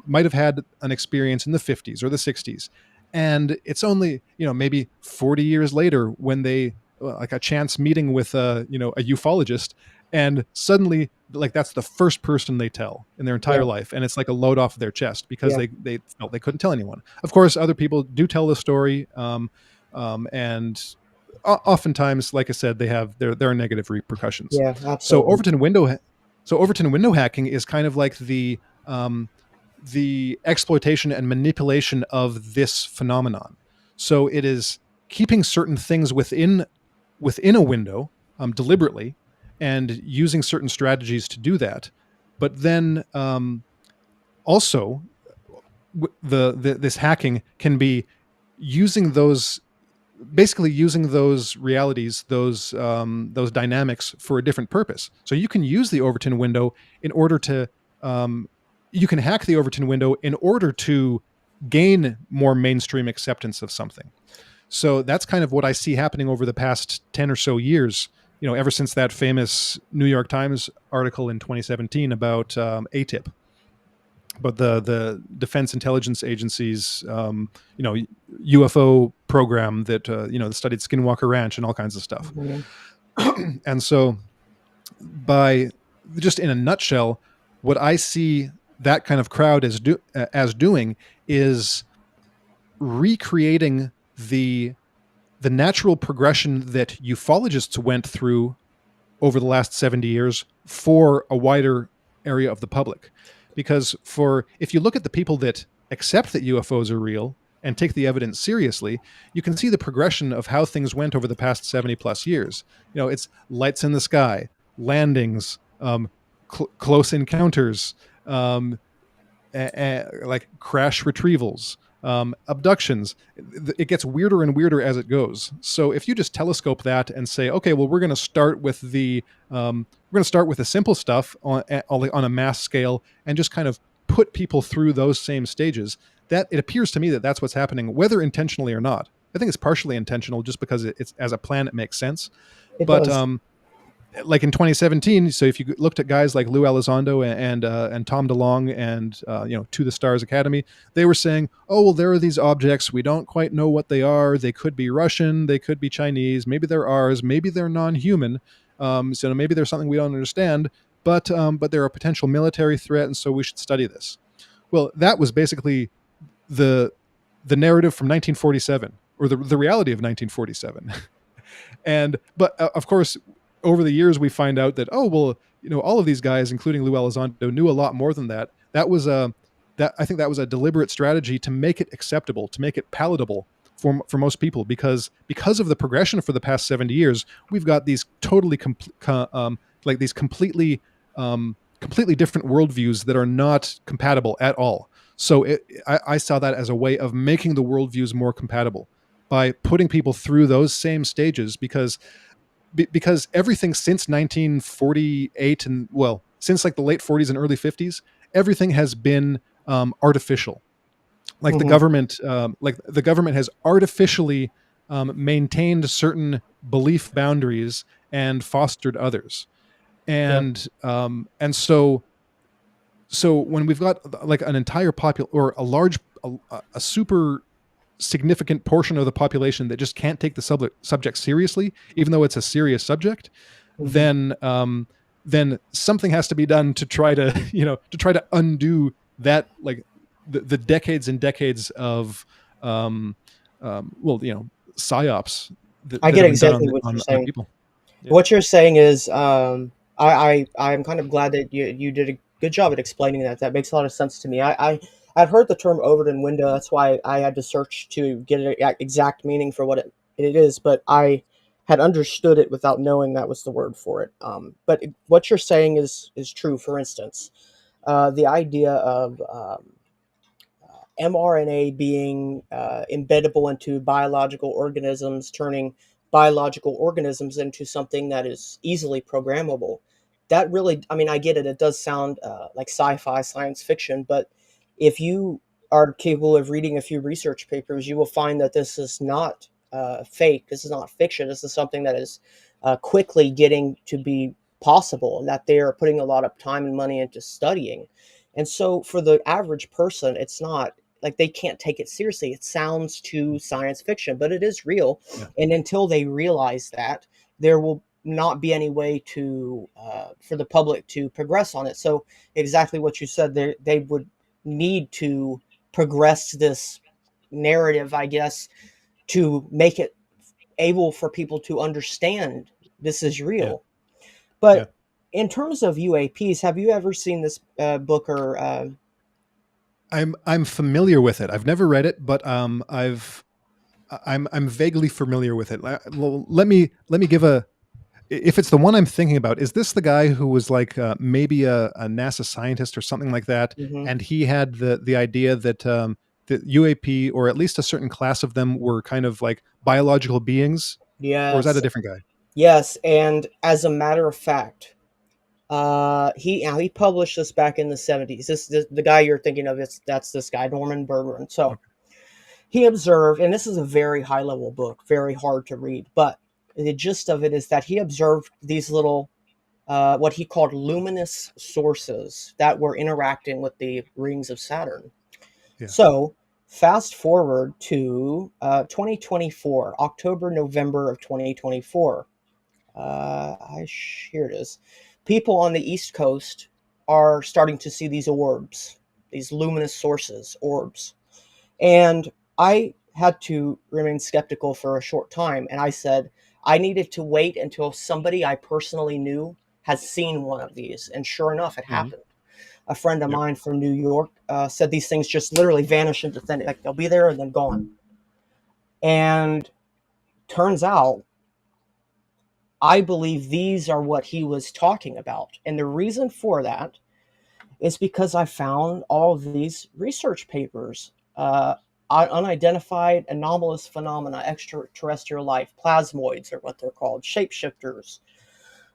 might have had an experience in the 50s or the 60s, and it's only maybe 40 years later when they like a chance meeting with a ufologist, and suddenly like that's the first person they tell in their entire Yeah. life, and it's like a load off their chest because Yeah. they felt they couldn't tell anyone. Of course, other people do tell the story, and oftentimes, like I said, there are negative repercussions. Yeah. So Absolutely. Overton window hacking is kind of like the exploitation and manipulation of this phenomenon. So it is keeping certain things within a window, deliberately, and using certain strategies to do that. But then also, this hacking can be using those basically using those realities, those dynamics for a different purpose. So you can use the Overton window in order to you can hack the Overton window in order to gain more mainstream acceptance of something. So that's kind of what I see happening over the past 10 or so years, ever since that famous New York Times article in 2017 about ATIP, but the Defense Intelligence Agency's UFO program that studied Skinwalker Ranch and all kinds of stuff. Mm-hmm. And so, by just in a nutshell, what I see that kind of crowd as doing is recreating the natural progression that ufologists went through over the last 70 years for a wider area of the public. Because if you look at the people that accept that UFOs are real and take the evidence seriously, you can see the progression of how things went over the past 70 plus years. It's lights in the sky, landings, close encounters, like crash retrievals, abductions. It gets weirder and weirder as it goes. So if you just telescope that and say, okay, well, we're going to start with the simple stuff on a mass scale and just kind of put people through those same stages, that it appears to me that that's what's happening, whether intentionally or not. I think it's partially intentional, just because it's as a plan, it makes sense. It But does. like in 2017, so if you looked at guys like Lou Elizondo and Tom DeLonge and To the Stars Academy, they were saying, oh, well, there are these objects, we don't quite know what they are. They could be Russian, they could be Chinese, maybe they're ours, maybe they're non-human. So maybe there's something we don't understand, but they're a potential military threat, and so we should study this. Well, that was basically the narrative from 1947, or the reality of 1947. But of course, over the years, we find out that, oh, well, all of these guys, including Lou Elizondo, knew a lot more than that. I think that was a deliberate strategy to make it acceptable, to make it palatable for most people, because of the progression for the past 70 years, we've got these totally these completely different worldviews that are not compatible at all. So I saw that as a way of making the worldviews more compatible by putting people through those same stages, because everything since 1948 and, well, since like the late 40s and early 50s, everything has been artificial. Like Mm-hmm. the government has artificially maintained certain belief boundaries and fostered others. And so when we've got like an entire or a large a super significant portion of the population that just can't take the subject seriously, even though it's a serious subject, Mhm. then something has to be done to try to to try to undo that, like the decades and decades of um, well, psyops I that get have been done exactly what you're on the saying. people. Yeah. What you're saying is, I'm kind of glad that you did a good job at explaining that. That makes a lot of sense to me. I've heard the term Overton window. That's why I had to search to get an exact meaning for what it is. But I had understood it without knowing that was the word for it. But what you're saying is true. For instance, the idea of mRNA being embeddable into biological organisms, turning biological organisms into something that is easily programmable. That really, I mean, I get it. It does sound like sci-fi, science fiction, but if you are capable of reading a few research papers, you will find that this is not fake. This is not fiction. This is something that is quickly getting to be possible, and that they are putting a lot of time and money into studying. And so, for the average person, it's not like they can't take it seriously. It sounds too science fiction, but it is real. Yeah. And until they realize that, there will not be any way to for the public to progress on it. So exactly what you said, they would need to progress this narrative, I guess, to make it able for people to understand this is Yeah. real. Yeah. But in terms of UAPs, have you ever seen this book or I'm familiar with it. I've never read it, but I'm vaguely familiar with it. Let me give a, if it's the one I'm thinking about, is this the guy who was like maybe a NASA scientist or something like that, Mhm. and he had the idea that the UAP, or at least a certain class of them, were kind of like biological beings, or is that a Yes. different guy? Yes, and as a matter of fact, he published this back in the 70s. This the guy you're thinking of is that's this guy Norman Bergman. So Okay. he observed, and this is a very high level book, very hard to read, but the gist of it is that he observed these little what he called luminous sources that were interacting with the rings of Saturn. Yeah. So fast forward to 2024, October, November of 2024. Here it is. People on the East Coast are starting to see these orbs, these luminous sources, orbs. And I had to remain skeptical for a short time. And I said, I needed to wait until somebody I personally knew has seen one of these. And sure enough, it Hmm. happened. A friend of Yep. mine from New York said these things just literally vanish into thin, like they'll be there and then gone. And turns out I believe these are what he was talking about. And the reason for that is because I found all of these research papers, unidentified anomalous phenomena, extraterrestrial life, plasmoids are what they're called, shapeshifters.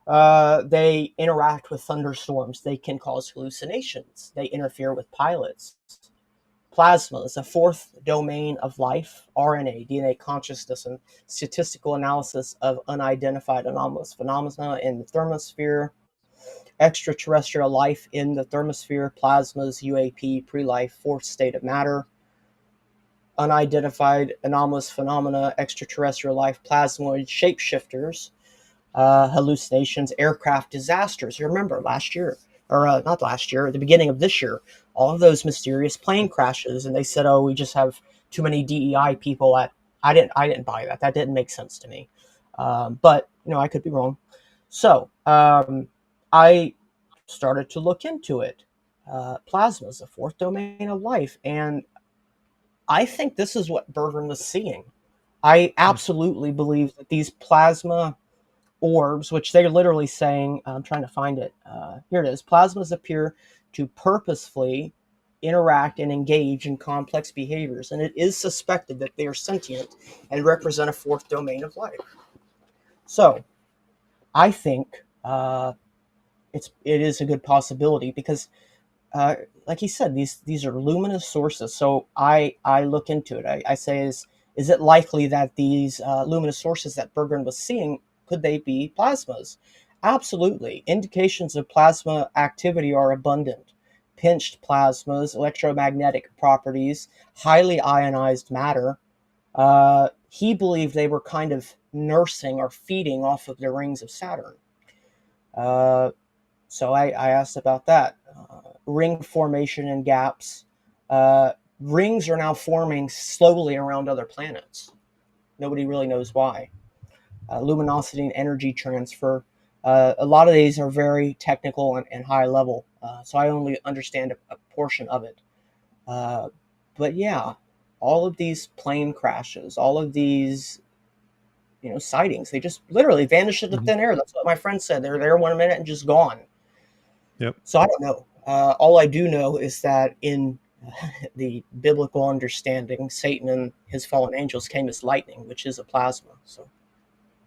They interact with thunderstorms. They can cause hallucinations. They interfere with pilots. Plasma is a fourth domain of life, RNA, DNA consciousness, and statistical analysis of unidentified anomalous phenomena in the thermosphere, extraterrestrial life in the thermosphere, plasmas, UAP, pre life, fourth state of matter, unidentified anomalous phenomena, extraterrestrial life, plasmoid, shapeshifters, hallucinations, aircraft disasters. You remember last year, or not last year, at the beginning of this year, all of those mysterious plane crashes, and they said, "Oh, we just have too many DEI people." I didn't buy that. That didn't make sense to me. But I could be wrong. So I started to look into it. Plasma is the fourth domain of life, and I think this is what Bergman was seeing. I Hmm. absolutely believe that these plasma orbs, which they're literally saying, I'm trying to find it. Here it is. Plasmas appear to purposefully interact and engage in complex behaviors, and it is suspected that they are sentient and represent a fourth domain of life. So I think it is a good possibility because uh, like he said, these are luminous sources. So I look into it. I say, is it likely that these luminous sources that Berggren was seeing, could they be plasmas? Absolutely. Indications of plasma activity are abundant. pinched plasmas, electromagnetic properties, highly ionized matter. He believed they were kind of nursing or feeding off of the rings of Saturn. Uh, so I asked about that. Ring formation and gaps. Rings are now forming slowly around other planets. Nobody really knows why. Luminosity and energy transfer. A lot of these are very technical and high level, so I only understand a portion of it. Uh, but yeah, all of these plane crashes, all of these sightings, they just literally vanish into Mhm. thin air. That's what my friend said. They're there 1 minute and just gone. Yep. So I don't know. All I do know is that in the biblical understanding, Satan and his fallen angels came as lightning, which is a plasma. So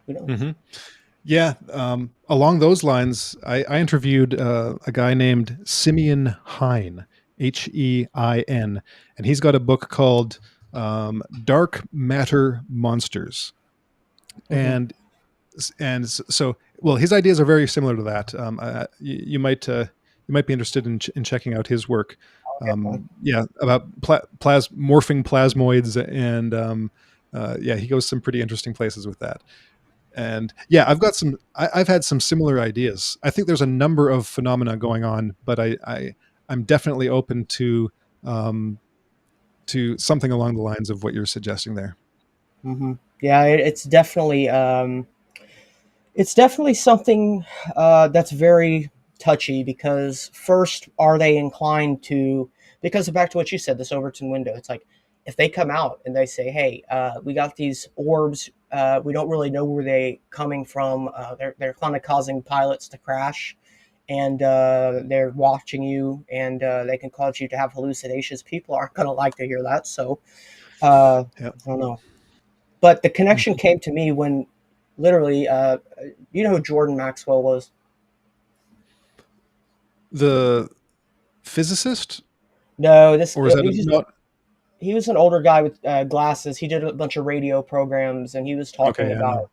who knows? Hmm. Yeah. Along those lines, I interviewed a guy named Simeon Hein, Hein, and he's got a book called Dark Matter Monsters. Hmm. And so, well, his ideas are very similar to that. You might be interested in checking out his work. Okay. Yeah, about morphing plasmoids, and yeah, he goes some pretty interesting places with that. And yeah, I've had some similar ideas. I think there's a number of phenomena going on, but I'm definitely open to something along the lines of what you're suggesting there. Hmm. Yeah, it's definitely something that's very touchy because first, are they inclined to? Because back to what you said, this Overton window. It's like if they come out and they say, "Hey, we got these orbs. We don't really know where they coming from. They're kind of causing pilots to crash, and they're watching you, and they can cause you to have hallucinations." People aren't going to like to hear that. So Yeah. I don't know. But the connection came to me when literally, you know who Jordan Maxwell was? The physicist, No, this or is that he was just not? he was an older guy with glasses. He did a bunch of radio programs, and he was Okay, talking yeah, no.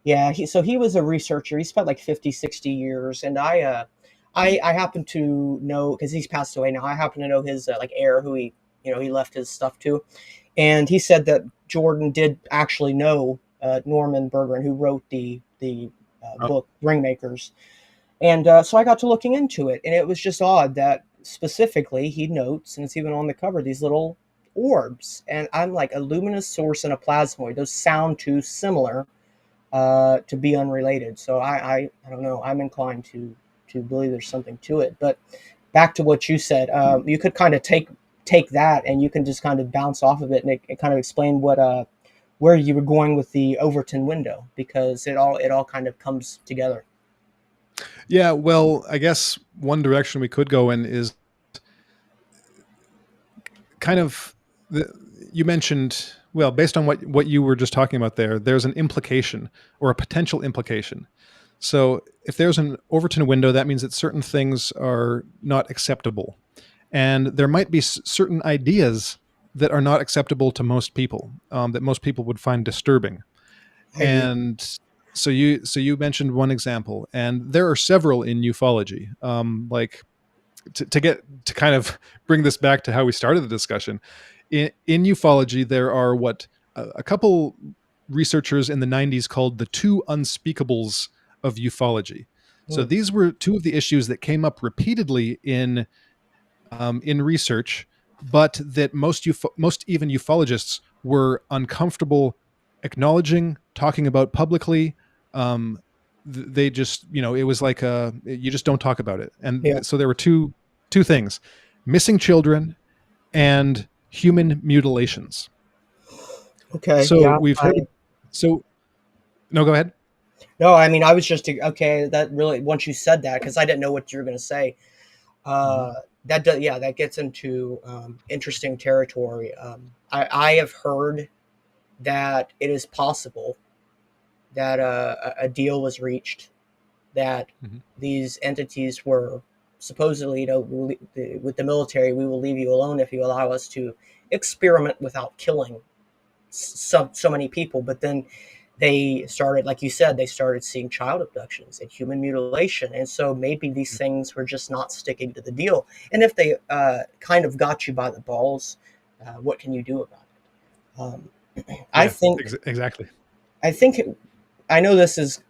about he was a researcher. He spent like 50, 60 years, and I happen to know because he's passed away now. I happen to know his like heir who he left his stuff to, and he said that Jordan did actually know Norman Berggren, who wrote the Oh, book Ringmakers. And so I got to looking into it, and it was just odd that specifically he notes, and it's even on the cover, these little orbs. And I'm like, a luminous source and a plasmoid. Those sound too similar to be unrelated. So I don't know. I'm inclined to believe there's something to it. But back to what you said, you could kind of take that, and you can just kind of bounce off of it, and it kind of explain what where you were going with the Overton window, because it all kind of comes together. yeah. Well, I guess one direction we could go in is kind of the, you mentioned, well, based on what you were just talking about there, there's an implication or a potential implication. So if there's an Overton window, that means that certain things are not acceptable, and there might be certain ideas that are not acceptable to most people, that most people would find disturbing. I agree. And so you mentioned one example, and there are several in ufology. Like to get to kind of bring this back to how we started the discussion, in ufology there are what a couple researchers in the 90s called the two unspeakables of ufology. So Hmm. these were two of the issues that came up repeatedly in research, but that most even ufologists were uncomfortable acknowledging, talking about publicly. Um, they just, it was like you just don't talk about it. And Yeah. so there were two things: missing children and human mutilations. Okay. So Yeah. we've heard. So no, go ahead. No, I mean, I was just okay. That really, once you said that, because I didn't know what you were going to say. Mhm. Uh, that does, yeah, that gets into interesting territory. I have heard that it is possible that a deal was reached, that Mhm. these entities were supposedly, with the military, we will leave you alone if you allow us to experiment without killing so many people. But then they started, like you said, they started seeing child abductions and human mutilation. And so maybe these things were just not sticking to the deal. And if they kind of got you by the balls, what can you do about it? I Yeah, think, exactly. I think, I know this is,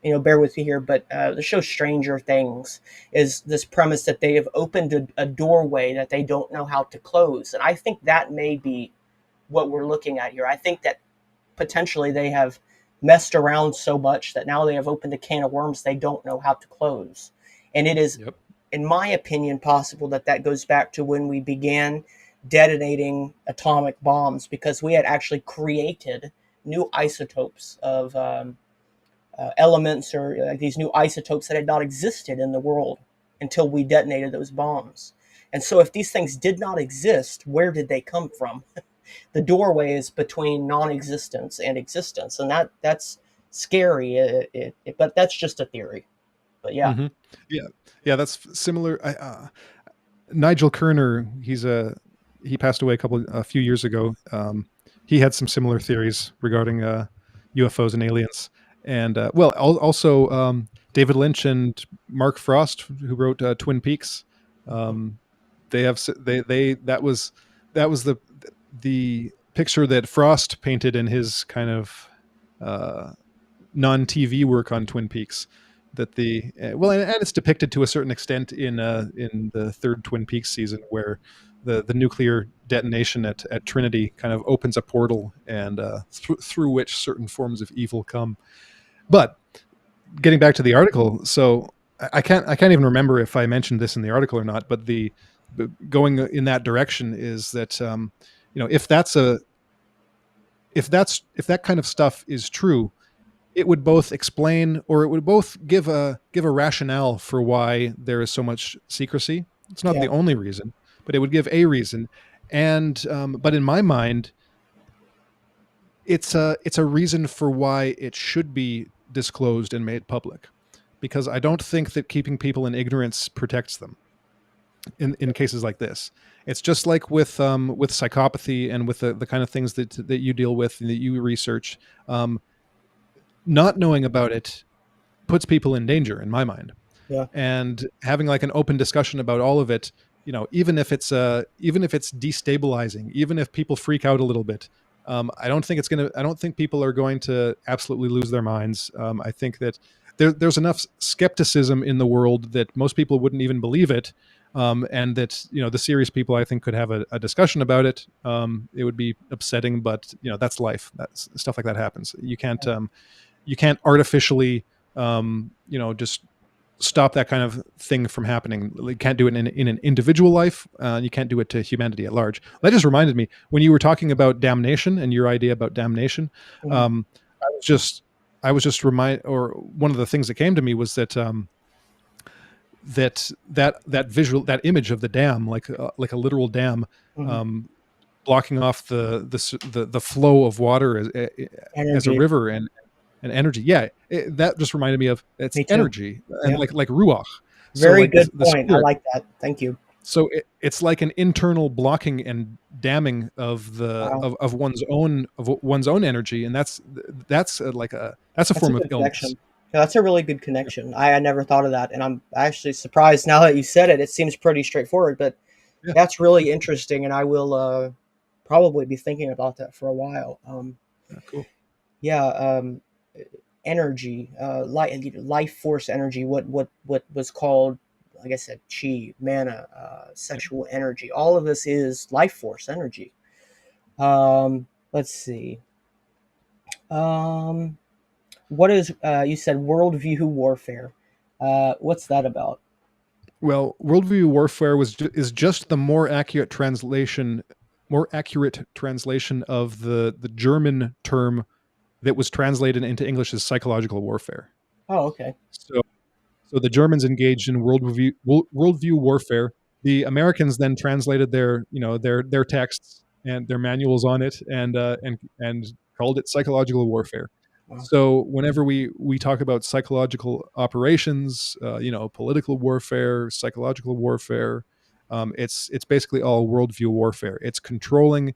bear with me here, but the show Stranger Things is this premise that they have opened a doorway that they don't know how to close. And I think that may be what we're looking at here. I think that potentially they have messed around so much that now they have opened a can of worms they don't know how to close. And it is, Yep. in my opinion, possible that that goes back to when we began detonating atomic bombs, because we had actually created new isotopes of elements, or like these new isotopes that had not existed in the world until we detonated those bombs. And so if these things did not exist, where did they come from? The doorway is between non-existence and existence, and that's scary. But that's just a theory. But yeah, Hmm. Yeah, yeah, that's similar. Nigel Kerner, he passed away a few years ago. He had some similar theories regarding UFOs and aliens, and also David Lynch and Mark Frost, who wrote Twin Peaks. Um, they have that was the picture that Frost painted in his kind of uh, non-TV work on Twin Peaks. That and it's depicted to a certain extent in the third Twin Peaks season, where the nuclear detonation at Trinity kind of opens a portal, and through which certain forms of evil come. But getting back to the article, so I can't even remember if I mentioned this in the article or not. But the going in that direction is that if that kind of stuff is true, it would both explain, or it would both give a rationale for why there is so much secrecy. It's not yeah, the only reason, but it would give a reason. And but in my mind, it's a reason for why it should be disclosed and made public, because I don't think that keeping people in ignorance protects them in cases like this. It's just like with psychopathy and with the kind of things that you deal with and that you research. Not knowing about it puts people in danger, in my mind. yeah, And having like an open discussion about all of it, even if it's destabilizing, even if people freak out a little bit, I don't think people are going to absolutely lose their minds. I think that there's enough skepticism in the world that most people wouldn't even believe it. And that the serious people, I think, could have a discussion about it. It would be upsetting, but that's life. That's stuff like that happens. You can't artificially just stop that kind of thing from happening. You can't do it in an individual life. You can't do it to humanity at large. That just reminded me, when you were talking about damnation and your idea about damnation, mhm, um, I was just or one of the things that came to me was that that image of the dam, like a literal dam, mhm. um, blocking off the flow of water as a Energy. river and energy. Yeah, that just reminded me of it's Me too. energy, and Yeah, like ruach. So very like good the point. I spirit. like that. Thank you. So it's like an internal blocking and damming of Wow, one's own energy, and that's a that's a form of good illness. connection. Yeah, that's a really good connection. I never thought of that, and I'm actually surprised now that you said it. It seems pretty straightforward, but Yeah, that's really interesting, and I will probably be thinking about that for a while. yeah, cool. Yeah, energy, life force energy. What was called, like I said, chi, mana, sexual energy. All of this is life force energy. Let's see. Um, what is you said worldview warfare? What's that about? Well, worldview warfare is just the more accurate translation of the German term that was translated into English as psychological warfare. Oh, okay. So, so the Germans engaged in worldview warfare. The Americans then translated their texts and their manuals on it, and called it psychological warfare. Wow. So whenever we talk about psychological operations, political warfare, psychological warfare, it's basically all worldview warfare. It's controlling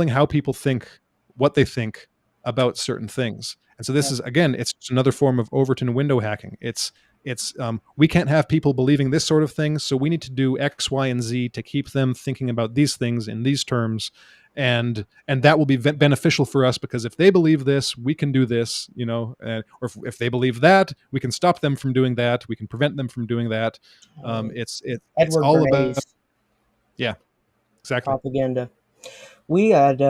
how people think, what they think, about certain things. And so this Yeah. is, again, it's just another form of Overton window hacking. It's we can't have people believing this sort of thing, so we need to do X, Y, and Z to keep them thinking about these things in these terms, and that will be beneficial for us, because if they believe this, we can do this, or if they believe that, we can stop them from doing that, we can prevent them from doing that. It's Edward all about, Bernays yeah, exactly. propaganda. We had,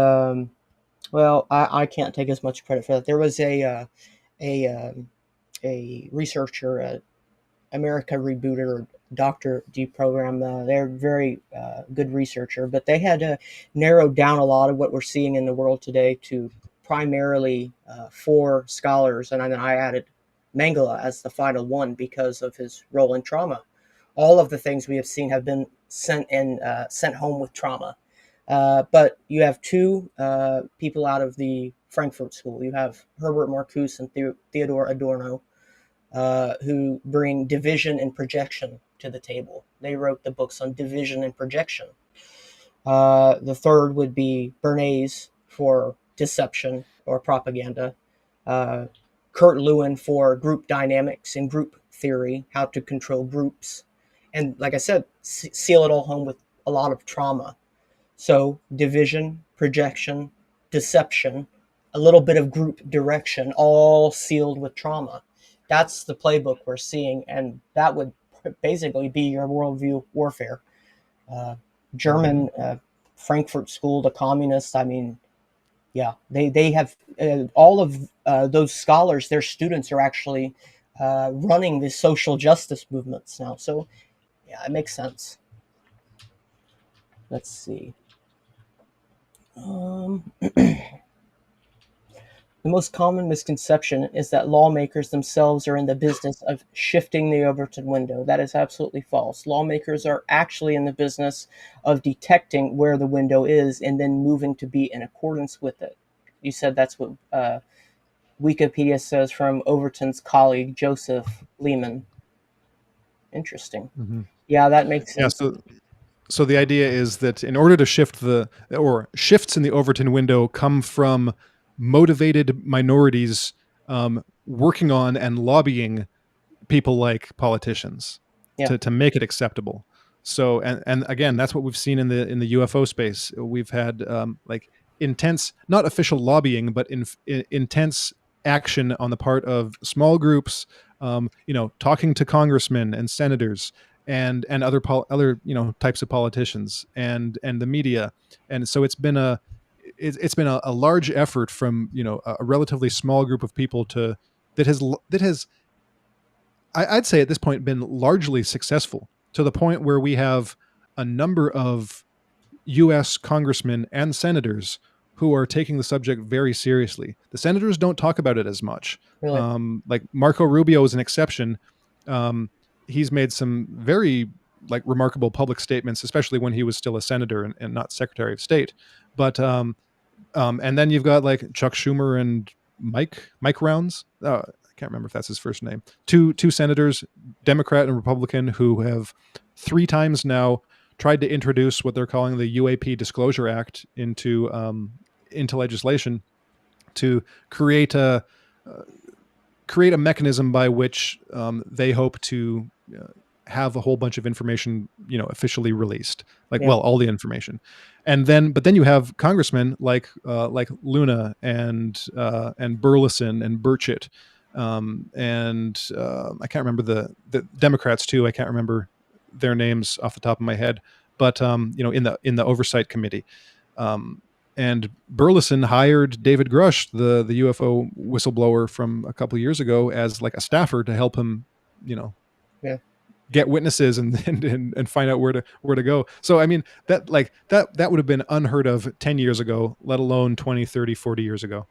well, I can't take as much credit for that. There was a a researcher at America Rebooted or Doctor D program. They're very good researcher, but they had to narrow down a lot of what we're seeing in the world today to primarily four scholars, and then I added Mengele as the final one because of his role in trauma. All of the things we have seen have been sent home with trauma. But you have two people out of the Frankfurt School. You have Herbert Marcuse and Theodore Adorno, who bring division and projection to the table. They wrote the books on division and projection. The third would be Bernays for deception or propaganda. Uh, Kurt Lewin for group dynamics and group theory, how to control groups. And like I said, seal it all home with a lot of trauma. So division, projection, deception, a little bit of group direction, all sealed with trauma. That's the playbook we're seeing, and that would basically be your worldview warfare. Uh, German Frankfurt School, the communists. I mean, yeah, they have all of those scholars. Their students are actually running the social justice movements now. So yeah, it makes sense. Let's see. The most common misconception is that lawmakers themselves are in the business of shifting the Overton window. That is absolutely false. Lawmakers are actually in the business of detecting where the window is and then moving to be in accordance with it. You said that's what Wikipedia says from Overton's colleague, Joseph Lehman. Interesting. Mm-hmm. Yeah, that makes Yeah, sense. so the idea is that in order to shifts in the Overton window come from motivated minorities working on and lobbying people like politicians Yeah, to make it acceptable. So and again, that's what we've seen in the UFO space. We've had like intense, not official lobbying, but intense action on the part of small groups, talking to congressmen and senators and other types of politicians and the media. And so it's been a large effort from a relatively small group of people that has I'd say at this point been largely successful, to the point where we have a number of US congressmen and senators who are taking the subject very seriously. The senators don't talk about it as much. really. Like Marco Rubio is an exception. He's made some very remarkable public statements, especially when he was still a senator and not Secretary of State. But and then you've got like Chuck Schumer and Mike Rounds. I can't remember if that's his first name. Two senators, Democrat and Republican, who have 3 times now tried to introduce what they're calling the UAP Disclosure Act into legislation to create a mechanism by which they hope to have a whole bunch of information, officially released, Yeah. all the information. And then you have congressmen like Luna and Burleson and Burchett, and I can't remember the Democrats too. I can't remember their names off the top of my head, but in the oversight committee. And Burleson hired David Grush, the UFO whistleblower from a couple of years ago, as like a staffer to help him, Yeah. get witnesses and find out where to go. So I mean that would have been unheard of 10 years ago, let alone 20, 30, 40 years ago.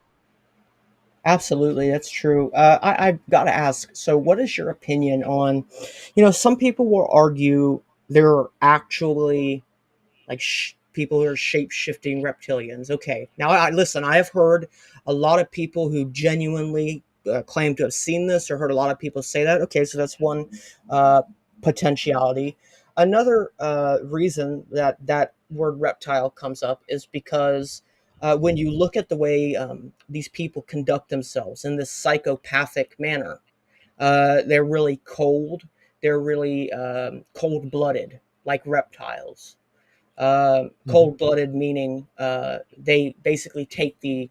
Absolutely, that's true. I've got to ask. So, what is your opinion on? Some people will argue there are actually like people who are shape shifting reptilians. Okay, now I listen. I have heard a lot of people who genuinely claim to have seen this, or heard a lot of people say that. Okay, so that's one potentiality. Another reason that word reptile comes up is because when you look at the way these people conduct themselves in this psychopathic manner, they're really cold. They're really cold-blooded, like reptiles. Mhm. Cold-blooded meaning they basically take the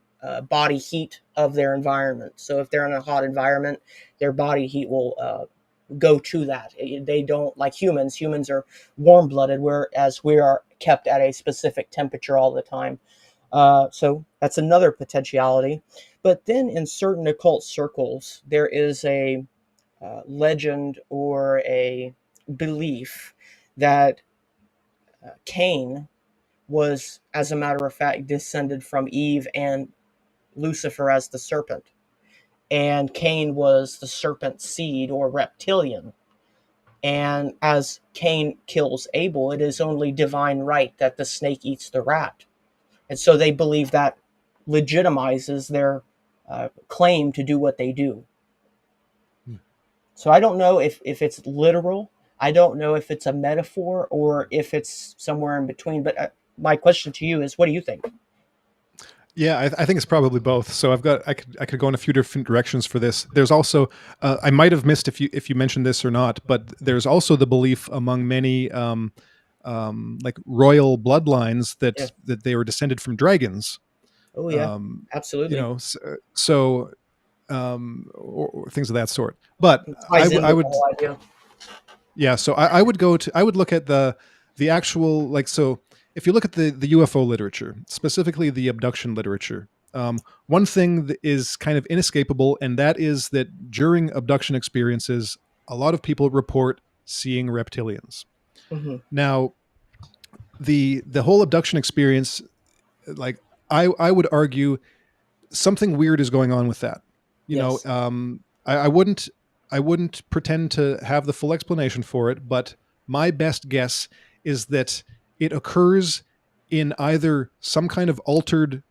body heat of their environment. So if they're in a hot environment, their body heat will go to that. They don't like humans. Humans are warm-blooded, whereas we are kept at a specific temperature all the time. So that's another potentiality. But then in certain occult circles, there is a legend or a belief that Cain was, as a matter of fact, descended from Eve and Lucifer as the serpent. And Cain was the serpent's seed or reptilian. And as Cain kills Abel, it is only divine right that the snake eats the rat. And so they believe that legitimizes their claim to do what they do. So I don't know if it's literal. I don't know if it's a metaphor or if it's somewhere in between. But my question to you is, what do you think? Yeah, I think it's probably both. So I could go in a few different directions for this. There's also I might have missed if you mentioned this or not, but there's also the belief among many like royal bloodlines Yeah. that they were descended from dragons. Oh yeah. Um, you Absolutely. know, so or things of that sort. But It ties in I with the would whole idea. yeah. So I would look at the actual like so if you look at the UFO literature, specifically the abduction literature, one thing that is kind of inescapable, and that is that during abduction experiences, a lot of people report seeing reptilians. Hmm. Now, the whole abduction experience, like I would argue something weird is going on with that. You know, Yes. I wouldn't pretend to have the full explanation for it, but my best guess is that it occurs in either some kind of altered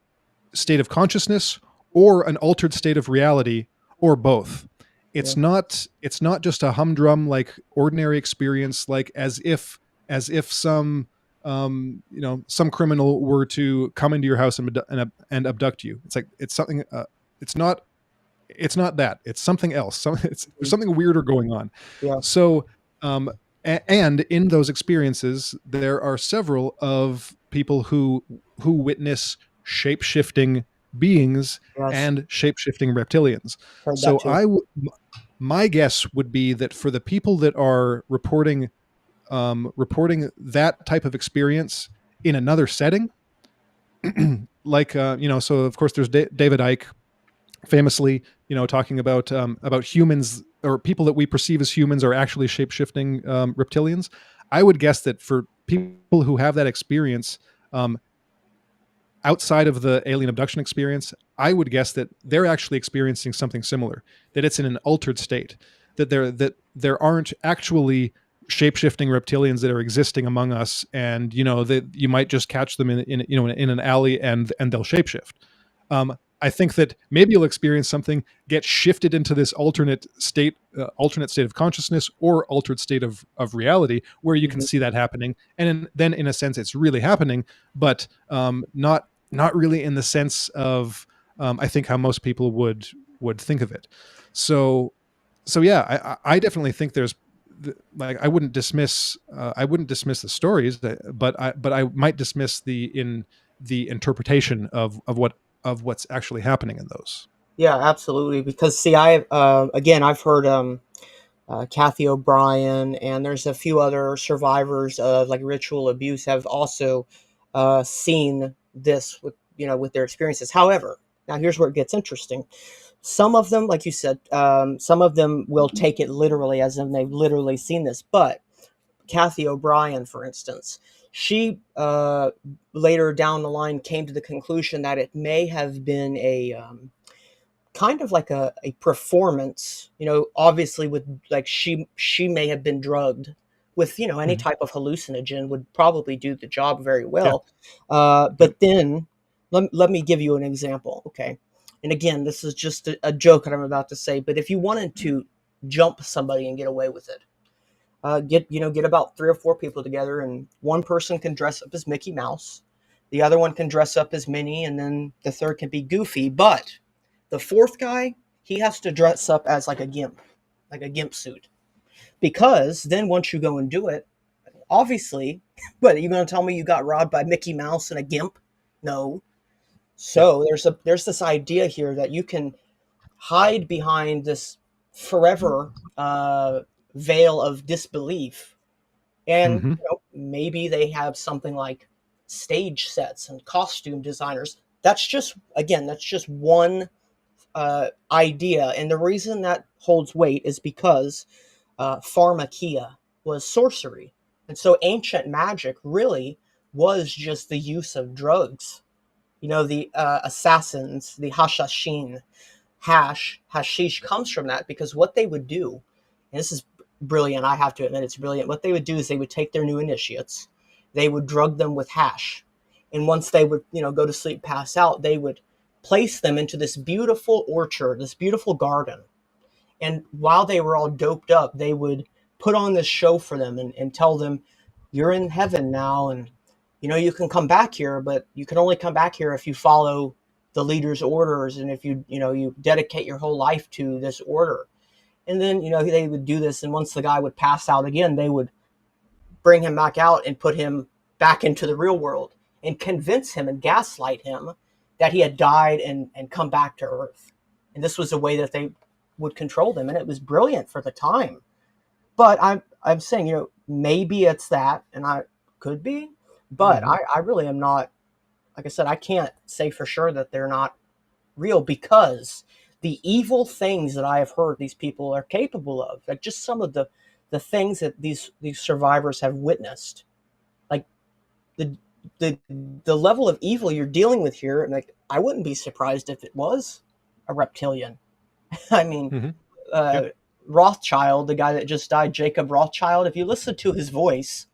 state of consciousness or an altered state of reality or both. Yeah. It's not just a humdrum like ordinary experience like as if some some criminal were to come into your house and abduct you. It's like it's something it's not it's not that. It's something else. There's Mhm. something weirder going on. Yeah. So, and in those experiences, there are several of people who witness shape shifting beings Yes. and shape shifting reptilians. Heard that So, too. my guess would be that for the people that are reporting that type of experience in another setting, like so of course there's David Icke famously, talking about humans or people that we perceive as humans are actually shape shifting reptilians. I would guess that for people who have that experience um, outside of the alien abduction experience, I would guess that they're actually experiencing something similar. That it's in an altered state. That there aren't actually shape shifting reptilians that are existing among us, and that you might just catch them in an alley and they'll shapeshift. I think that maybe you'll experience something, get shifted into this alternate state of consciousness or altered state of reality, where you can Hmm. see that happening, and then in a sense, it's really happening, but not really in the sense of I think how most people would think of it. So yeah, I definitely think there's like I wouldn't dismiss the stories, but I might dismiss the interpretation of what's actually happening in those. Yeah, absolutely. Because see, I again, I've heard Kathy O'Brien, and there's a few other survivors of like ritual abuse have also seen this with with their experiences. However, now here's where it gets interesting. Some of them, like you said, some of them will take it literally, as in they've literally seen this. But Kathy O'Brien, for instance, she later down the line came to the conclusion that it may have been a kind of like a performance, obviously with like she may have been drugged with any Mhm. type of hallucinogen would probably do the job very Yeah. well. Yep. But then let me give you an example, okay? And again, this is just a joke that I'm about to say, but if you wanted to jump somebody and get away with it, get about three or four people together, and one person can dress up as Mickey Mouse, The other one can dress up as Minnie, and then the third can be Goofy. But the fourth guy, he has to dress up as like a gimp suit. Because then once you go and do it, obviously, what, are you going to tell me you got robbed by Mickey Mouse and a gimp? No. So there's this idea here that you can hide behind this forever veil of disbelief, and Mm-hmm. maybe they have something like stage sets and costume designers. That's just one idea, and the reason that holds weight is because pharmakia was sorcery, and so ancient magic really was just the use of drugs. The assassins, the hashashin, hashish comes from that, because what they would do, and this is brilliant, I have to admit it's brilliant. What they would do is they would take their new initiates, they would drug them with hash, and once they would go to sleep, pass out, they would place them into this beautiful orchard, this beautiful garden, and while they were all doped up, they would put on this show for them, and tell them, you're in heaven now, and you can come back here, but you can only come back here if you follow the leader's orders, and if you dedicate your whole life to this order. And then they would do this, and once the guy would pass out again, they would bring him back out and put him back into the real world, and convince him and gaslight him that he had died and come back to Earth. And this was a way that they would control them, and it was brilliant for the time. But I'm saying, maybe it's that, and I could be, but Mm-hmm. I really am not. Like I said, I can't say for sure that they're not real, because the evil things that I have heard these people are capable of, like just some of the things that these survivors have witnessed, like the the level of evil you're dealing with here, and like I wouldn't be surprised if it was a reptilian. I mean, Mm-hmm. uh, Yep. Rothschild, the guy that just died, Jacob Rothschild. If you listen to his voice,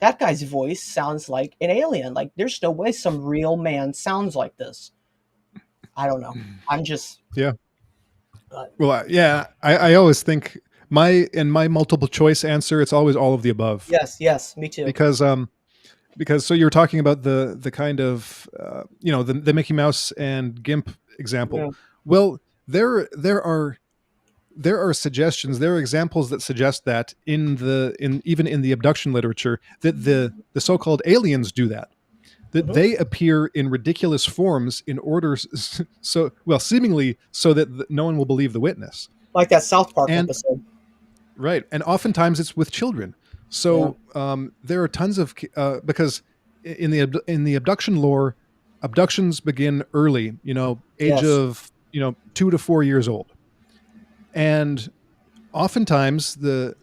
that guy's voice sounds like an alien. Like there's no way some real man sounds like this. I don't know. I'm just. Yeah. Uh, Well, I always think my multiple choice answer, it's always all of the above, yes, me too. because so you're talking about the kind of the Mickey Mouse and Gimp example. Yeah. Well, there are suggestions, there are examples that suggest that even in the abduction literature, that the so-called aliens do that. That Hmm. they appear in ridiculous forms in order, so well, seemingly so that no one will believe the witness. Like that South Park And episode. right, and oftentimes it's with children. Yeah. So there are tons of because in the abduction lore, abductions begin early, age Yes. of 2 to 4 years old, and oftentimes the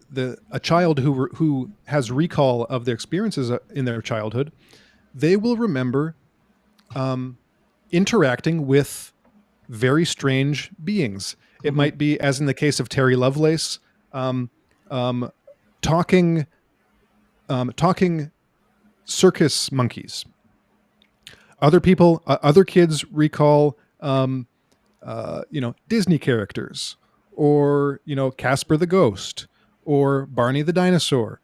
a child who has recall of their experiences in their childhood, they will remember um, interacting with very strange beings. It Hmm. might be, as in the case of Terry Lovelace, um, um, talking talking circus monkeys. Other kids recall, Disney characters, or Casper the Ghost, or Barney the Dinosaur.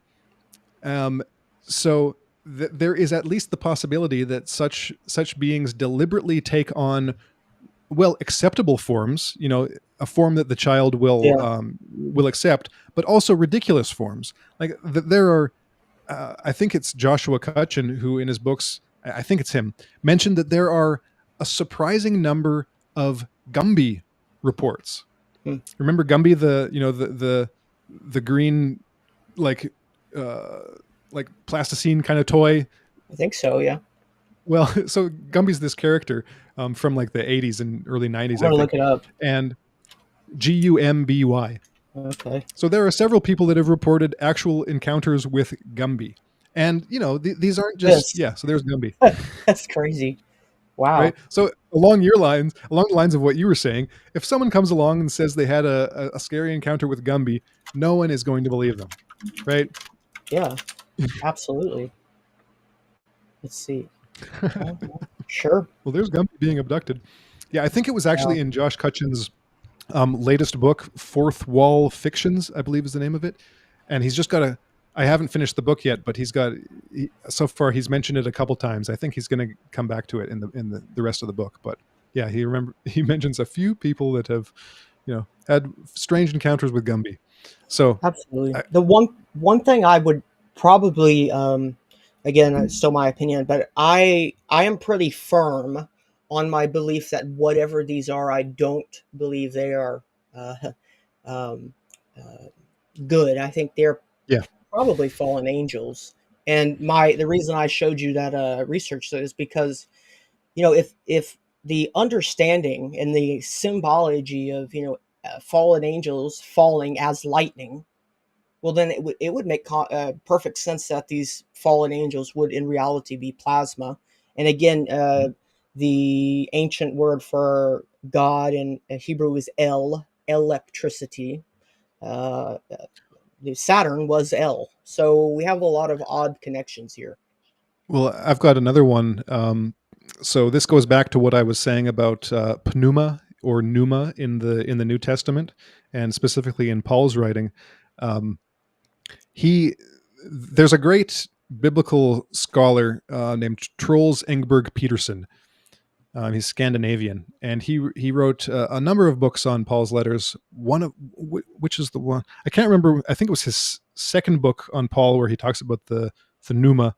Um, so there is at least the possibility that such beings deliberately take on, well, acceptable forms, a form that the child Yeah. will accept, but also ridiculous forms. Like there are, I think it's Joshua Cutchin who, in his books, I think it's him, mentioned that there are a surprising number of Gumby reports. Hmm. Remember Gumby, the green, like uh, like plasticine kind of toy. I think so. Yeah. Well, so Gumby's this character from like the 80s and early I'm 90s, I gonna look think, it up. and Gumby. Okay. So there are several people that have reported actual encounters with Gumby, and these aren't just, This. so there's Gumby, That's crazy. Wow. right? So along the lines of what you were saying, if someone comes along and says they had a scary encounter with Gumby, no one is going to believe them, right? Yeah. Absolutely. Let's see. Sure. Well, there's Gumby being abducted. Yeah, I think it was Yeah. actually in Josh Cutchin's latest book, Fourth Wall Fictions, I believe is the name of it. And he's just got I haven't finished the book yet, but so far he's mentioned it a couple times. I think he's going to come back to it in the rest of the book. But yeah, he mentions a few people that have, had strange encounters with Gumby. So Absolutely. I, The one thing I would probably, again, it's still my opinion, but I am pretty firm on my belief that whatever these are, I don't believe they are uh, um, uh, good. I think they're yeah, probably fallen angels. And the reason I showed you that research is because, if the understanding and the symbology of fallen angels falling as lightning, well, then it would make perfect sense that these fallen angels would in reality be plasma. And again, the ancient word for God in Hebrew is El, electricity. Uh, Saturn was El. So we have a lot of odd connections here. well, I've got another one. So this goes back to what I was saying about pneuma or pneuma in the New Testament, and specifically in Paul's writing. Um, he There's a great biblical scholar named Troels Engberg Peterson. He's Scandinavian, and he wrote a number of books on Paul's letters. One of which is the one I can't remember. I think it was his second book on Paul, where he talks about the pneuma,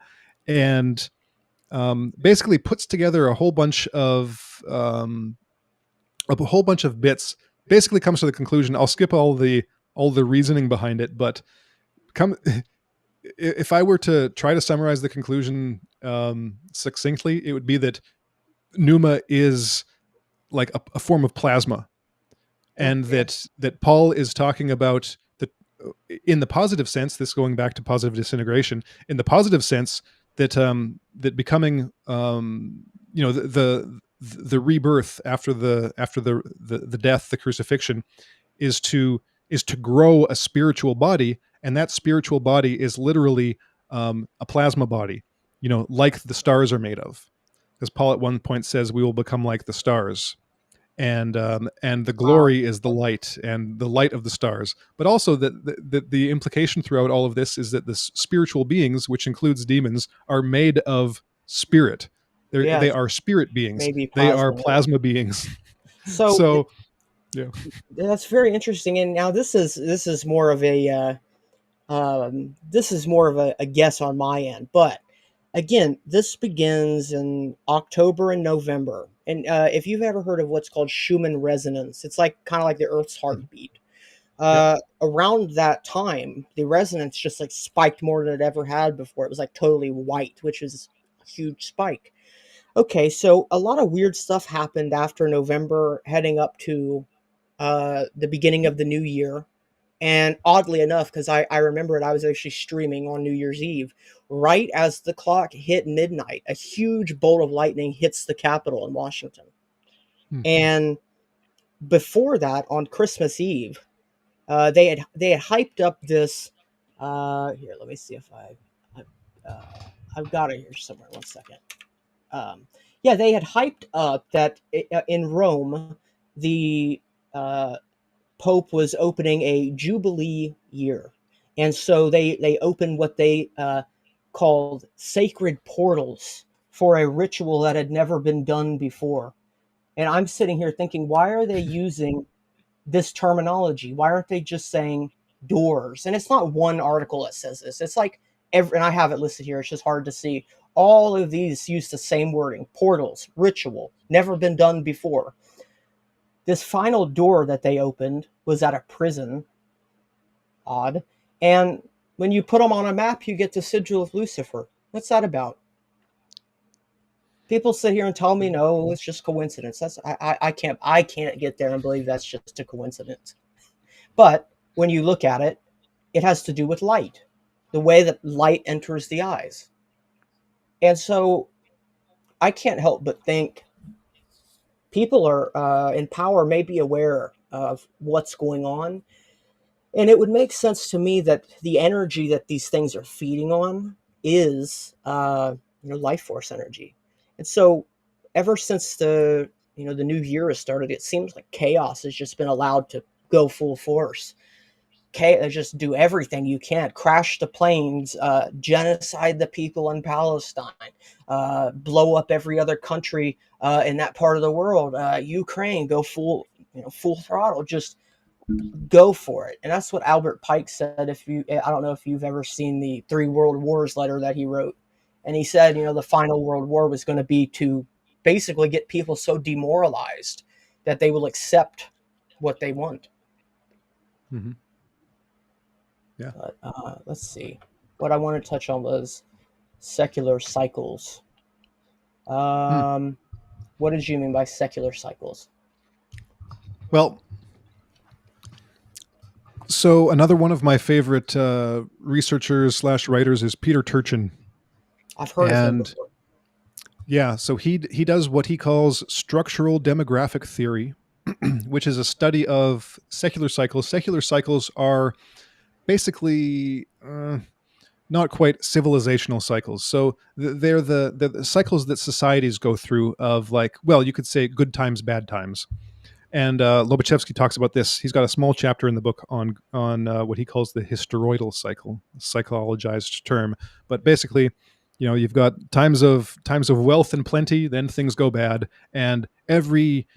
and basically puts together a whole bunch of bits. Basically, comes to the conclusion. I'll skip all the reasoning behind it, but come if I were to try to summarize the conclusion succinctly, it would be that pneuma is like a form of plasma, and Okay. that Paul is talking about the in the positive sense. This going back to positive disintegration in the positive sense that becoming the rebirth after the death, the crucifixion, is to grow a spiritual body, and that spiritual body is literally a plasma body, like the stars are made of, because Paul at one point says we will become like the stars, and the Wow. glory is the light and the light of the stars. But also that the implication throughout all of this is that the spiritual beings, which includes demons, are made of spirit. Yeah, They are spirit beings. maybe They are plasma. plasma beings. So So yeah, that's very interesting. And now this is more of a this is more of a guess on my end, but again, this begins in October and November. And if you've ever heard of what's called Schumann resonance, it's like kind of like the Earth's heartbeat. yep, Around that time, the resonance just like spiked more than it ever had before. It was like totally white, which is a huge spike. Okay, so a lot of weird stuff happened after November, heading up to the beginning of the new year. And oddly enough, because I remember it, I was actually streaming on New Year's Eve. Right as the clock hit midnight, a huge bolt of lightning hits the Capitol in Washington. mhm. And before that, on Christmas Eve, they had hyped up this. Here, let me see if uh, I've got it here somewhere. One second. Yeah, they had hyped up that in Rome, the uh, Pope was opening a Jubilee year. And so they opened what they called sacred portals for a ritual that had never been done before. And I'm sitting here thinking, why are they using this terminology? Why aren't they just saying doors? And it's not one article that says this. It's like and I have it listed here. It's just hard to see. All of these use the same wording: portals, ritual, never been done before. This final door that they opened was at a prison. Odd. And when you put them on a map, you get the sigil of Lucifer. What's that about? People sit here and tell me, no, it's just coincidence. I can't get there and believe that's just a coincidence. But when you look at it, it has to do with light, the way that light enters the eyes. And so I can't help but think people are in power may be aware of what's going on. And it would make sense to me that the energy that these things are feeding on is, life force energy. And so, ever since the new year has started, it seems like chaos has just been allowed to go full force. just do everything you can, crash the planes, genocide the people in Palestine, blow up every other country in that part of the world, Ukraine, go full throttle, just go for it. And that's what Albert Pike said. I don't know if you've ever seen the Three World Wars letter that he wrote. And he said, the final world war was going to be to basically get people so demoralized that they will accept what they want. Mm-hmm. Yeah. But, let's see. What I want to touch on was secular cycles. What did you mean by secular cycles? Well, so another one of my favorite researchers / writers is Peter Turchin. I've heard of him before. Yeah, so he does what he calls structural demographic theory, which is a study of secular cycles. Secular cycles are basically not quite civilizational cycles. So they're the cycles that societies go through of, like, well, you could say good times, bad times. And Lobaczewski talks about this. He's got a small chapter in the book on what he calls the hysteroidal cycle, a psychologized term. But basically, you've got times of wealth and plenty, then things go bad, and every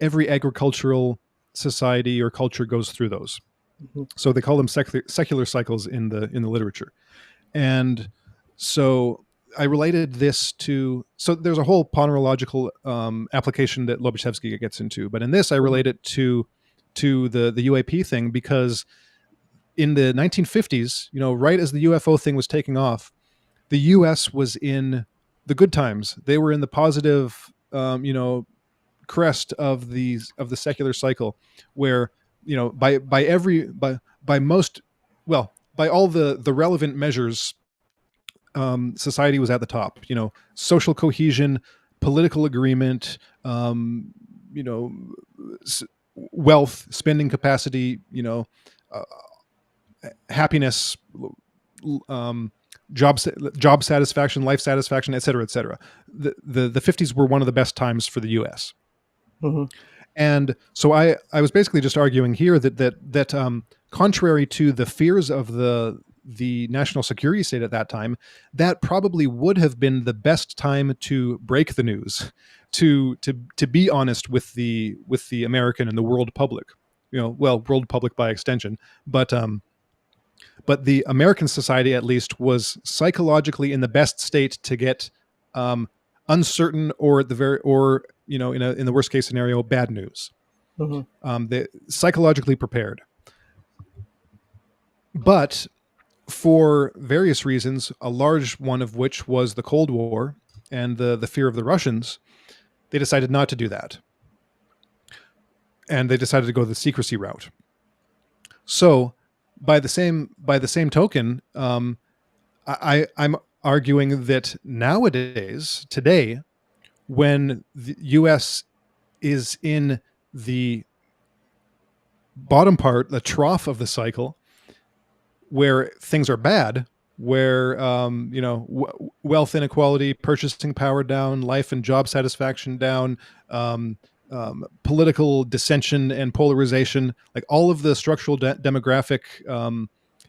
agricultural society or culture goes through those. Mm-hmm. So they call them secular cycles in the literature. And so I related this to, so there's a whole ponerological application that Lobaczewski gets into, but in this I relate it to the UAP thing, because in the 1950s, right as the UFO thing was taking off, the US was in the good times. They were in the positive, crest of the secular cycle, where by all the relevant measures, society was at the top. Social cohesion, political agreement, wealth, spending capacity, happiness, job satisfaction, life satisfaction, et cetera, et cetera. The 50s were one of the best times for the US. Mm-hmm. And so I was basically just arguing here that contrary to the fears of the national security state at that time, that probably would have been the best time to break the news, to be honest with the American and the world public, world public by extension, but the American society at least was psychologically in the best state to get uncertain, or in the worst case scenario, bad news. Mm-hmm. They psychologically prepared. But for various reasons, a large one of which was the Cold War and the fear of the Russians, they decided not to do that. And they decided to go the secrecy route. So by the same token, I'm arguing that today, when the U.S. is in the bottom part, the trough of the cycle, where things are bad, where wealth inequality, purchasing power down, life and job satisfaction down, political dissension and polarization, like all of the structural demographic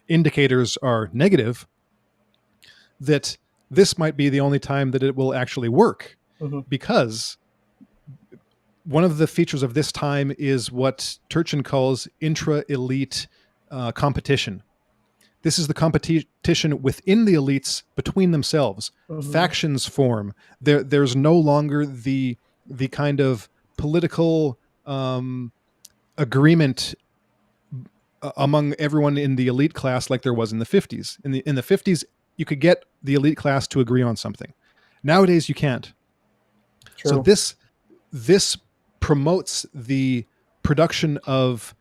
indicators are negative, that this might be the only time that it will actually work. Mm-hmm. Because one of the features of this time is what Turchin calls intra-elite competition. This is the competition within the elites between themselves. Mm-hmm. Factions form. There's no longer the kind of political agreement among everyone in the elite class like there was in the 50s. In the 50s, you could get the elite class to agree on something. Nowadays, you can't. True. So this promotes the production of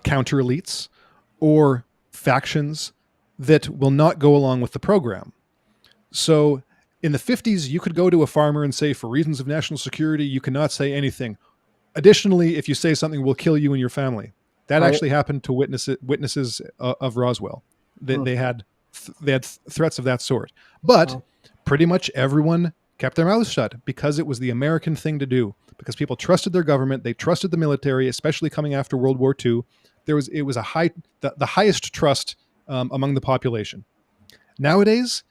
counter elites or factions that will not go along with the program. So in the 50s, you could go to a farmer and say, for reasons of national security, you cannot say anything. Additionally, if you say something, we'll kill you and your family. That actually happened to witnesses of Roswell. They had threats of that sort. But pretty much everyone kept their mouths shut because it was the American thing to do. Because people trusted their government. They trusted the military, especially coming after World War II. it was the highest trust among the population. Nowadays,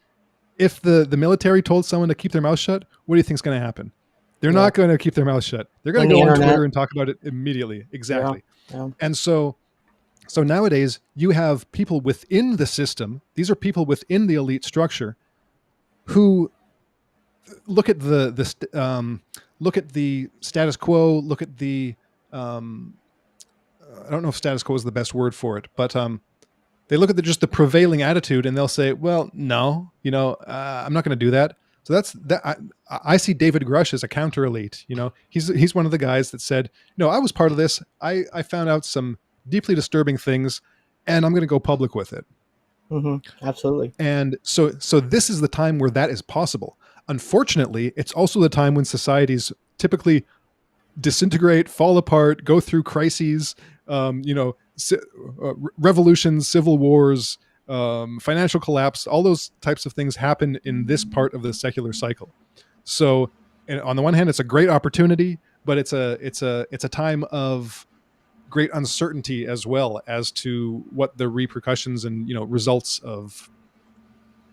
if the military told someone to keep their mouth shut, what do you think is going to happen? They're not going to keep their mouth shut. They're going to the go on internet. Twitter and talk about it immediately. Exactly. Yeah. And so nowadays you have people within the system. These are people within the elite structure who look at the status quo. Look at the I don't know if status quo is the best word for it, but they look at just the prevailing attitude and they'll say, well, no, I'm not going to do that. So that's that. I see David Grush as a counter elite. He's one of the guys that said, I was part of this. I found out some deeply disturbing things, and I'm going to go public with it. Mm-hmm. Absolutely. And so this is the time where that is possible. Unfortunately, it's also the time when societies typically disintegrate, fall apart, go through crises, revolutions, civil wars, financial collapse. All those types of things happen in this part of the secular cycle. So, on the one hand, it's a great opportunity, but it's a time of great uncertainty as well as to what the repercussions and results of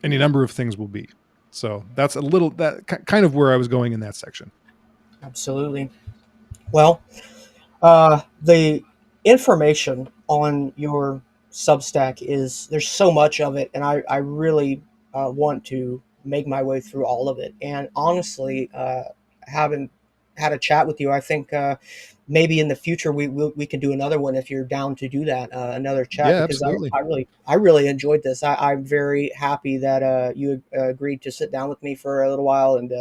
any number of things will be. So that's that kind of where I was going in that section. Absolutely. Well, the information on your Substack there's so much of it, and I really want to make my way through all of it. And honestly, having had a chat with you, I think maybe in the future we can do another one if you're down to do that, another chat. Yeah, because absolutely. I really enjoyed this. I'm very happy that you agreed to sit down with me for a little while, and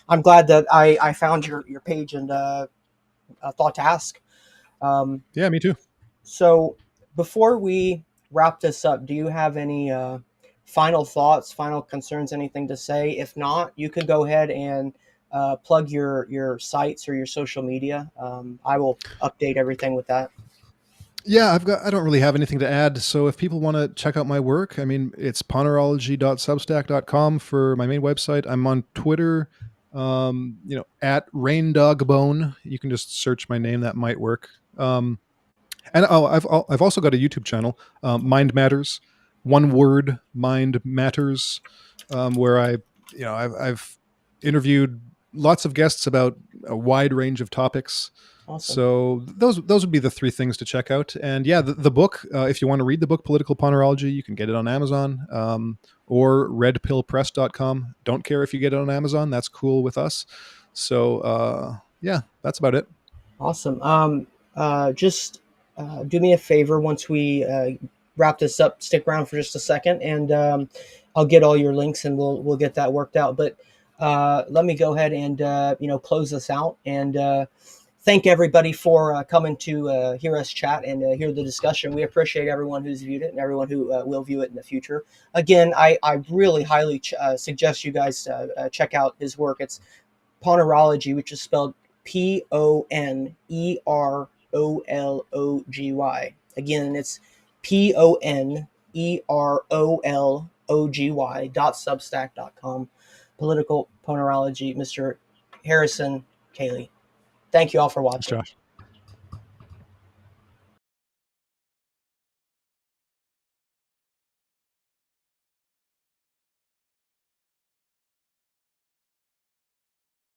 I'm glad that I found your page and thought to ask. Yeah, me too. So before we wrap this up, do you have any final thoughts, final concerns, anything to say? If not, you could go ahead and plug your sites or your social media. I will update everything with that. Yeah, I don't really have anything to add. So if people want to check out my work, I mean, it's ponerology.substack.com for my main website. I'm on Twitter, at RainDogBone. You can just search my name. That might work. And I've also got a YouTube channel, Mind Matters, one word, Mind Matters, where I've interviewed lots of guests about a wide range of topics. Awesome. So those would be the three things to check out. And yeah, the book, if you want to read the book Political Ponerology, you can get it on Amazon or redpillpress.com. Don't care if you get it on Amazon. That's cool with us. So yeah, that's about it. Awesome. Just do me a favor once we wrap this up. Stick around for just a second, and I'll get all your links, and we'll get that worked out. But let me go ahead and close this out, and thank everybody for coming to hear us chat and hear the discussion. We appreciate everyone who's viewed it and everyone who will view it in the future. Again, I really highly suggest you guys check out his work. It's Ponerology, which is spelled Ponerology. Again, it's Ponerology.substack.com. Political Ponerology, Mr. Harrison Koehli. Thank you all for watching. Thanks, Josh.